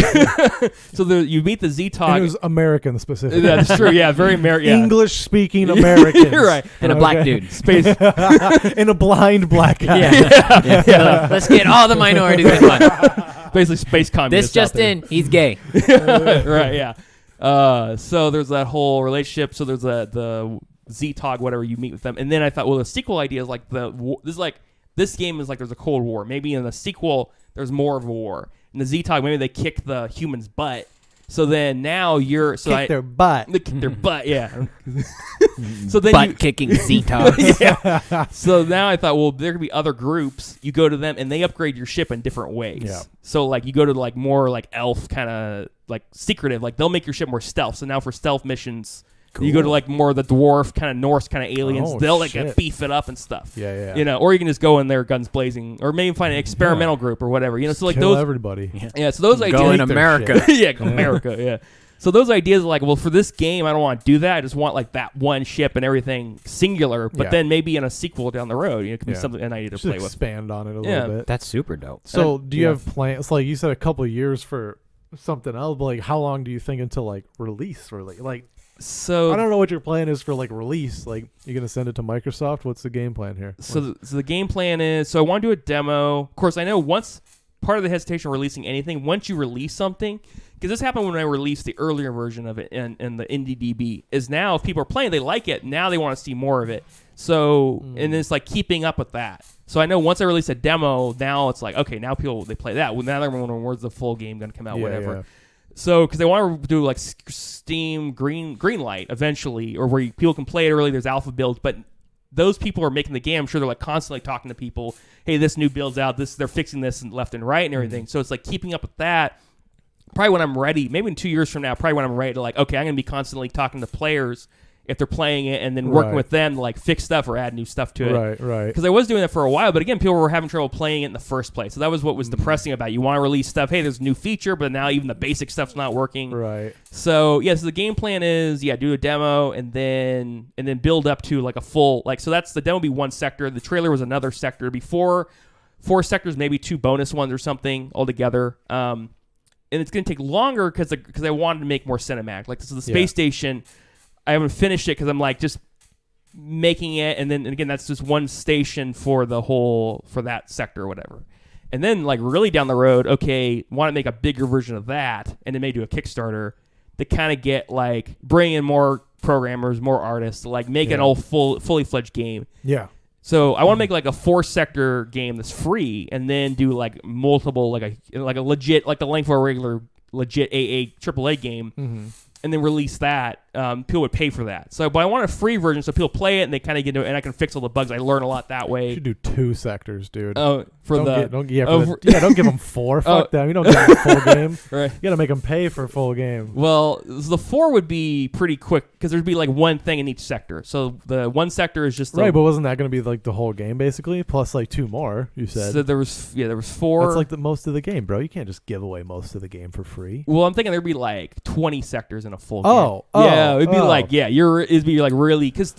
So you meet the And Zeetog. it was American specifically. That's true. Yeah, very American. Yeah. English speaking Americans. Right. And a black Okay. dude. Space. And a blind black guy. Yeah. Let's get all the minorities in one. Basically, space This communists. just out there. in, he's gay. Right. Yeah. So there's that whole relationship. So there's the Zeetog, whatever, you meet with them, and then I thought, well, the sequel idea is like this game is like there's a Cold War. Maybe in the sequel there's more of a war. In the Zeetog, maybe they kick the humans' butt. So then now you're Kick their butt. they kick their butt. Yeah. So then Butt kicking Zeetog. yeah. So now I thought, well, there could be other groups. You go to them and they upgrade your ship in different ways. Yeah. So like you go to like more like elf kind of like secretive. Like they'll make your ship more stealth. So now for stealth missions, you go to like more of the dwarf kind of Norse kind of aliens. Oh, They'll like shit. beef it up and stuff. Yeah, yeah. Or you can just go in there guns blazing, or maybe find an experimental group or whatever. So like Kill those. everybody. Yeah. So those Go ideas. in America. Yeah, go America. Yeah. So those ideas are like, well, for this game, I don't want to do that. I just want like that one ship and everything singular. But Yeah. then maybe in a sequel down the road, it could be Yeah. something an idea to Just play with. expand on it a Yeah. little bit. That's super dope. So, do you yeah. have plans? Like you said, a couple of years for something else. But like, how long do you think until like release? Really, like, So I don't know what your plan is for like release. Like, you gonna send it to Microsoft? What's the game plan here? So the game plan is, so I want to do a demo. Of course, I know once part of the hesitation of releasing anything, once you release something, because this happened when I released the earlier version of it in the IndieDB, is now if people are playing, they like it, now they want to see more of it. So, and it's like keeping up with that. So I know once I release a demo, now it's like, okay, now people, they play that. Well, now they're wondering where's the full game going to come out, whatever. Yeah. So, because they want to do like Steam green light eventually, or where people can play it early, there's alpha builds, but those people are making the game. I'm sure they're like constantly talking to people. Hey, this new build's out. They're fixing this and left and right and everything. So it's like keeping up with that. Probably when I'm ready, maybe in 2 years from now, probably when I'm ready to like, okay, I'm going to be constantly talking to players if they're playing it, and then working Right. with them to like fix stuff or add new stuff to it. Right. Because I was doing that for a while, but again, people were having trouble playing it in the first place. So that was what was depressing about it. You want to release stuff. Hey, there's a new feature, but now even the basic stuff's not working. Right. So yeah, so the game plan is do a demo and then build up to like a full so that's the demo would be one sector. The trailer was another sector. Before 4 sectors, maybe 2 bonus ones or something altogether. And it's gonna take longer because I wanted to make more cinematic. Like this is the space station. I haven't finished it because I'm like just making it, and again that's just one station for that sector or whatever. And then like really down the road, okay, want to make a bigger version of that, and then maybe do a Kickstarter to kind of get like bring in more programmers, more artists, like make an old fully fledged game. Yeah. So I want to make like a 4-sector game that's free, and then do like multiple, like a legit, like the length of a regular legit AAA game, and then release that. People would pay for that. So, but I want a free version so people play it and they kind of get into it, and I can fix all the bugs. I learn a lot that way. You should do 2 sectors, dude. Oh, don't give them 4. Fuck them. You don't give them a full game. Right. You gotta make them pay for a full game. Well, the 4 would be pretty quick because there'd be like one thing in each sector. So the one sector is just right. But wasn't that gonna be like the whole game basically, plus like 2 more? You said. So there was 4. That's like the most of the game, bro. You can't just give away most of the game for free. Well, I'm thinking there'd be like 20 sectors in a full game. Yeah, it'd be like it'd be like really because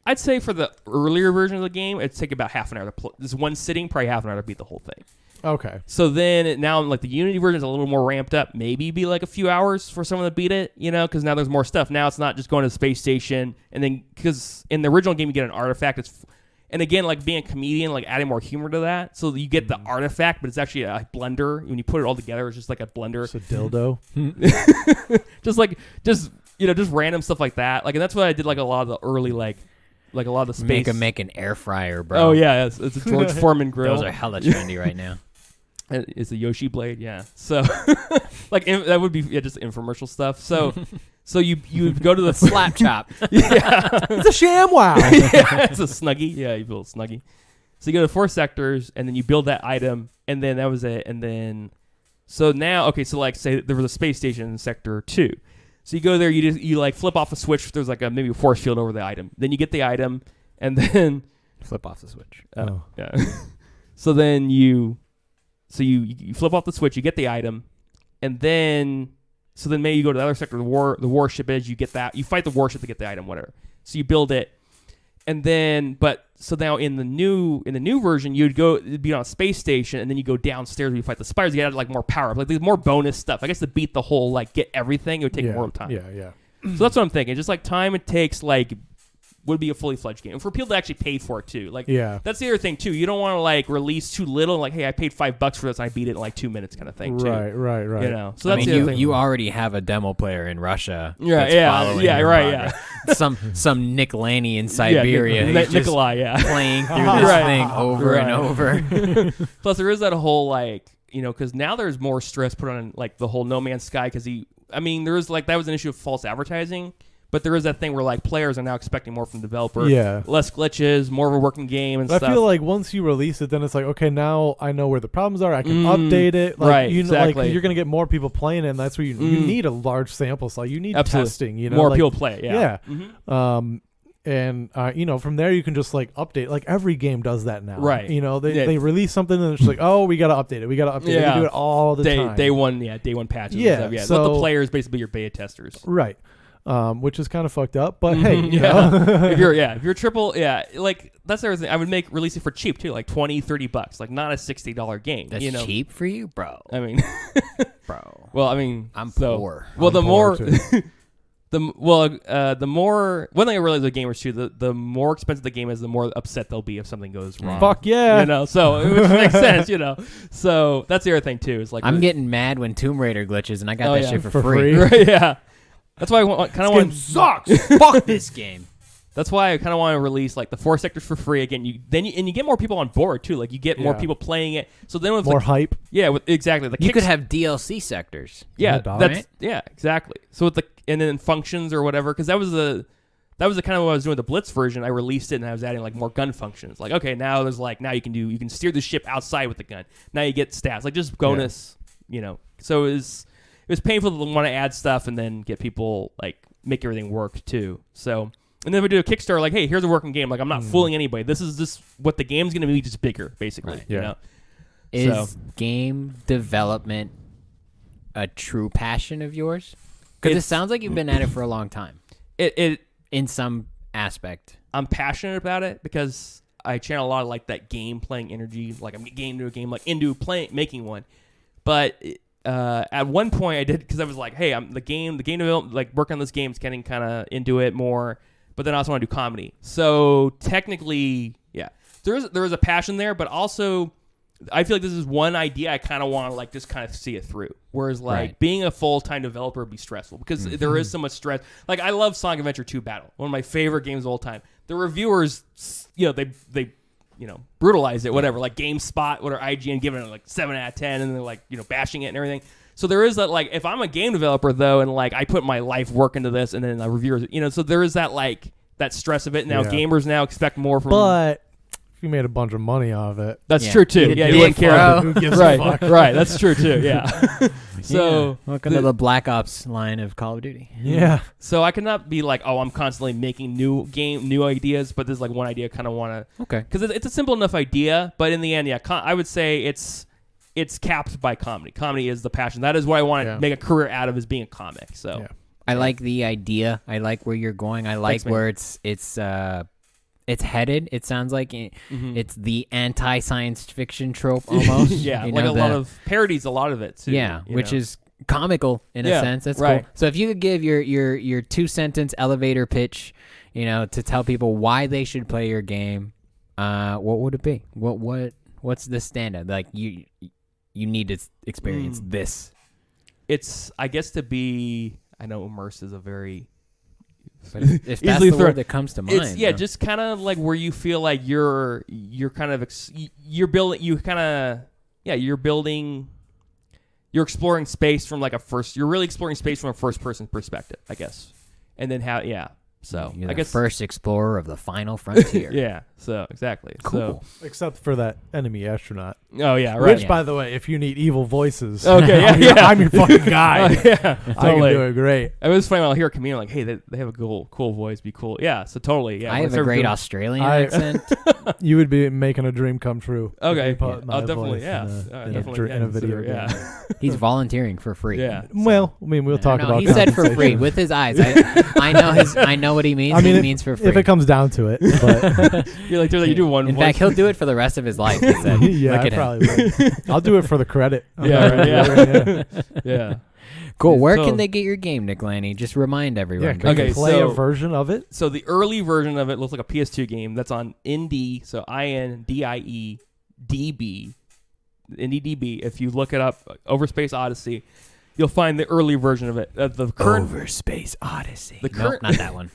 I'd say for the earlier version of the game, it'd take about half an hour to this one sitting, probably half an hour to beat the whole thing. Okay. So then now like the Unity version is a little more ramped up. Maybe be like a few hours for someone to beat it, because now there's more stuff. Now it's not just going to the space station and then because in the original game you get an artifact. And again, like being a comedian, like adding more humor to that. So you get the artifact, but it's actually a blender. When you put it all together, it's just like a blender. It's a dildo. just random stuff like that. Like, and that's what I did. Like a lot of the early, like a lot of the space. Make an air fryer, bro. Oh yeah, it's a George Foreman grill. Those are hella trendy right now. It's a Yoshi blade, yeah. So, like that would be just infomercial stuff. So you go to the slap chop. Yeah, it's a ShamWow. Yeah, it's a Snuggie. Yeah, you build a Snuggie. So you go to 4 sectors, and then you build that item, and then that was it. And then, so now, okay, so like say there was a space station in sector 2. So you go there, you like flip off a switch. There's like maybe a force field over the item. Then you get the item, and then flip off the switch. Yeah. So then you flip off the switch, you get the item, and then maybe you go to the other sector, the warship is, you get that, you fight the warship to get the item, whatever. So you build it, and then so now in the new version, it'd be on a space station, and then you go downstairs and you fight the spiders. You get like more power up, like there's more bonus stuff. I guess to beat the whole like get everything, it would take more time. Yeah. So that's what I'm thinking. Just like time it takes, like would be a fully fledged game, and for people to actually pay for it too. Like, that's the other thing too. You don't want to like release too little, and like, hey, I paid $5 for this, and I beat it in like 2 minutes, kind of thing too. Right. So that's the other thing. You already have a demo player in Russia. Yeah. Some Nick Lanny in Siberia. Nikolai, playing through this thing over and over. Plus, there is that whole like, because now there's more stress put on like the whole No Man's Sky because there is like that was an issue of false advertising. But there is that thing where like players are now expecting more from the developer. Yeah. Less glitches, more of a working game and stuff. I feel like once you release it, then it's like, okay, now I know where the problems are. I can update it. Like, exactly. Like, you're going to get more people playing it, and that's where you need a large sample size. You need testing. More people play it, yeah. And from there you can just like update. Like every game does that now. Right. They release something and it's like, oh, we got to update it. We got to update it. We do it all the time. Day one patches. Yeah. And stuff. So, let the players basically be your beta testers. Right. Which is kind of fucked up, but hey, if you're triple, like that's everything. I would release it for cheap too, like $20-$30, like not a $60 game. That's cheap for you, bro. I mean, bro. Well, I mean, I'm poor. Well, the more, the more. One thing I realized with gamers too, the more expensive the game is, the more upset they'll be if something goes wrong. Fuck yeah, So which makes sense, So that's the other thing too. Is like I'm getting mad when Tomb Raider glitches, and I got that shit for free. Right, yeah. That's why I kind of want. This game sucks. Fuck this game. That's why I kind of want to release like the 4 sectors for free again. You get more people on board too. Like you get more people playing it. So then with more hype. Yeah, exactly. You could have DLC sectors. Yeah, exactly. So with and then functions or whatever, because that was the kind of what I was doing with the Blitz version. I released it and I was adding like more gun functions. Like okay, now there's like you can steer the ship outside with the gun. Now you get stats like just bonus. So it was painful to want to add stuff and then get people like make everything work too. So, and then we do a Kickstarter like, hey, here's a working game. Like I'm not fooling anybody. This is just what the game's going to be, just bigger, basically. Right. Yeah. Is game development a true passion of yours? Because it sounds like you've been at it for a long time. It in some aspect. I'm passionate about it because I channel a lot of like that game playing energy. Like I'm getting into a game, like into making one, but. At one point I did because I was like, hey, I'm the game development, like working on this game is getting kind of into it more, but then I also want to do comedy. So technically, yeah, there is a passion there, but also I feel like this is one idea I kind of want to like just kind of see it through. Whereas like being a full-time developer would be stressful because there is so much stress. Like I love Sonic Adventure 2 Battle, one of my favorite games of all time. The reviewers, they brutalize it, whatever. Like GameSpot, whatever, IGN giving it like 7 out of 10, and they're like bashing it and everything. So there is that like if I'm a game developer though, and like I put my life work into this, and then the reviewers, so there is that like that stress of it. Now gamers now expect more from. But if you made a bunch of money off it, that's true too. Yeah, you wouldn't care. Who gives a fuck? Right, that's true too. Yeah. So welcome to the Black Ops line of Call of Duty. Yeah. So I cannot be like, I'm constantly making new ideas, but there's like one idea I kind of want to. Okay. Because it's a simple enough idea, but in the end, I would say it's capped by comedy. Comedy is the passion. That is what I want to make a career out of, is being a comic. So I like the idea. I like where you're going. I like where it's headed. It sounds like it's the anti-science fiction trope almost. Like a lot of parodies, a lot of it too. Yeah, which is comical in a sense. That's cool. So if you could give your 2-sentence elevator pitch, to tell people why they should play your game, what would it be? What's the standard? Like you need to experience this. It's, I guess, to be. I know immerse is a very. But if that's the word that comes to mind, just kind of like where you feel like you're kind of you're exploring space from like you're really exploring space from a first person perspective, I guess, and then so you're I guess first explorer of the final frontier. So exactly. Cool. So, except for that enemy astronaut. Oh yeah, right. Which, by the way, if you need evil voices, okay, I'm your fucking guy. Totally. I can do it great. It was funny when I hear a comedian like, hey, they have a cool voice, be cool. Yeah, so totally. Yeah, I have a great Australian accent. You would be making a dream come true. Okay, definitely. In a video game. Yeah. He's volunteering for free. Yeah. Well, I mean, we'll talk about. He said for free with his eyes. I know what he means. He means for free. If it comes down to it, but you're like, you do one. In fact, he'll do it for the rest of his life. He said. Yeah, I probably would. I'll do it for the credit. Yeah. Cool. Where can they get your game, Nick Lanny? Just remind everyone. Yeah, can play a version of it. So the early version of it looks like a PS2 game that's on Indie. So INDIEDB, IndieDB. If you look it up, Overspace Odyssey, you'll find the early version of it. The current Overspace Odyssey. Nope, not that one.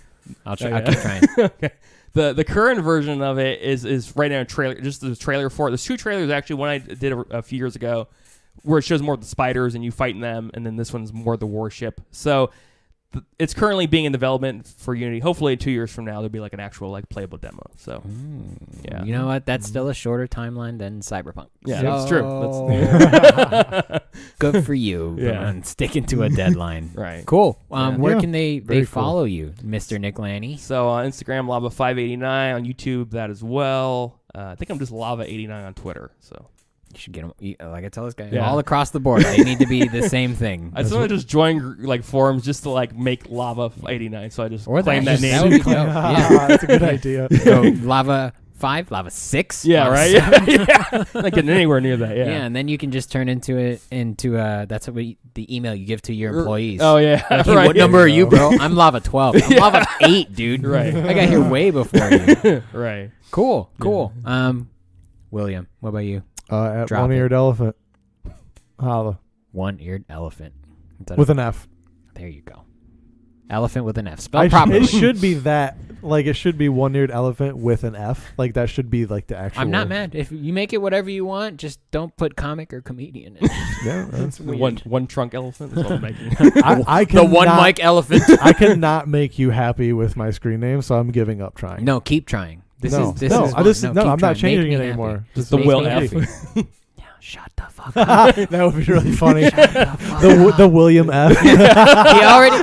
I'll keep trying. Okay. The current version of it is right now a trailer, just the trailer for it. There's 2 trailers actually. One I did a few years ago, where it shows more of the spiders and you fighting them, and then this one's more the warship. So it's currently being in development for Unity. Hopefully 2 years from now there'll be like an actual like playable demo. So yeah, you know what? That's still a shorter timeline than Cyberpunk. Yeah, that's true. Good for you. On sticking to a deadline. Right. Cool. Where can they Very follow you, Mr. Nick Lanny? So on Instagram, Lava589, on YouTube, that as well. I think I'm just Lava89 on Twitter. So. You should get them, like I tell this guy, all across the board. They need to be the same thing. I just want to just join like forums just to like make Lava 89. So I just claim that name. That would be dope. Yeah, that's a good idea. So Lava 5, Lava 6. Yeah, right. Yeah. Not getting anywhere near that. Yeah. Yeah, and then you can just turn into that's what the email you give to your employees. Oh yeah. Like, hey, what number are you, bro? I'm Lava 12. I'm Lava 8, dude. Right. I got here way before you. Right. Cool. Yeah. William, what about you? At one-eared elephant. Holla. One-eared elephant. With an F. There you go. Elephant with an F. Spelled properly. It should be that. Like, it should be one-eared elephant with an F. Like, that should be, like, the actual... I'm not mad. If you make it whatever you want, just don't put comic or comedian in it. Yeah, that's weird. One trunk elephant is what I'm making. I the one mic elephant. I cannot make you happy with my screen name, so I'm giving up trying. No, keep trying. I'm not changing it anymore. Just the Will F. Shut the fuck up. That would be really funny. The William F. he already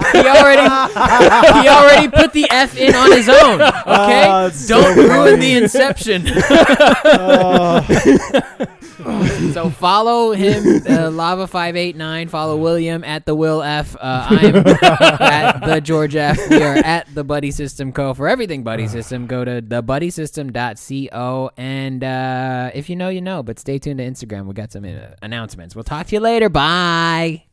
put the F in on his own. Okay, don't ruin the inception. So follow him, Lava589. Follow William at the Will F. I'm at the George F. We are at the Buddy System Co. For everything Buddy System, go to thebuddysystem.co. And if you know, you know. But stay tuned to Instagram. We got some announcements. We'll talk to you later. Bye.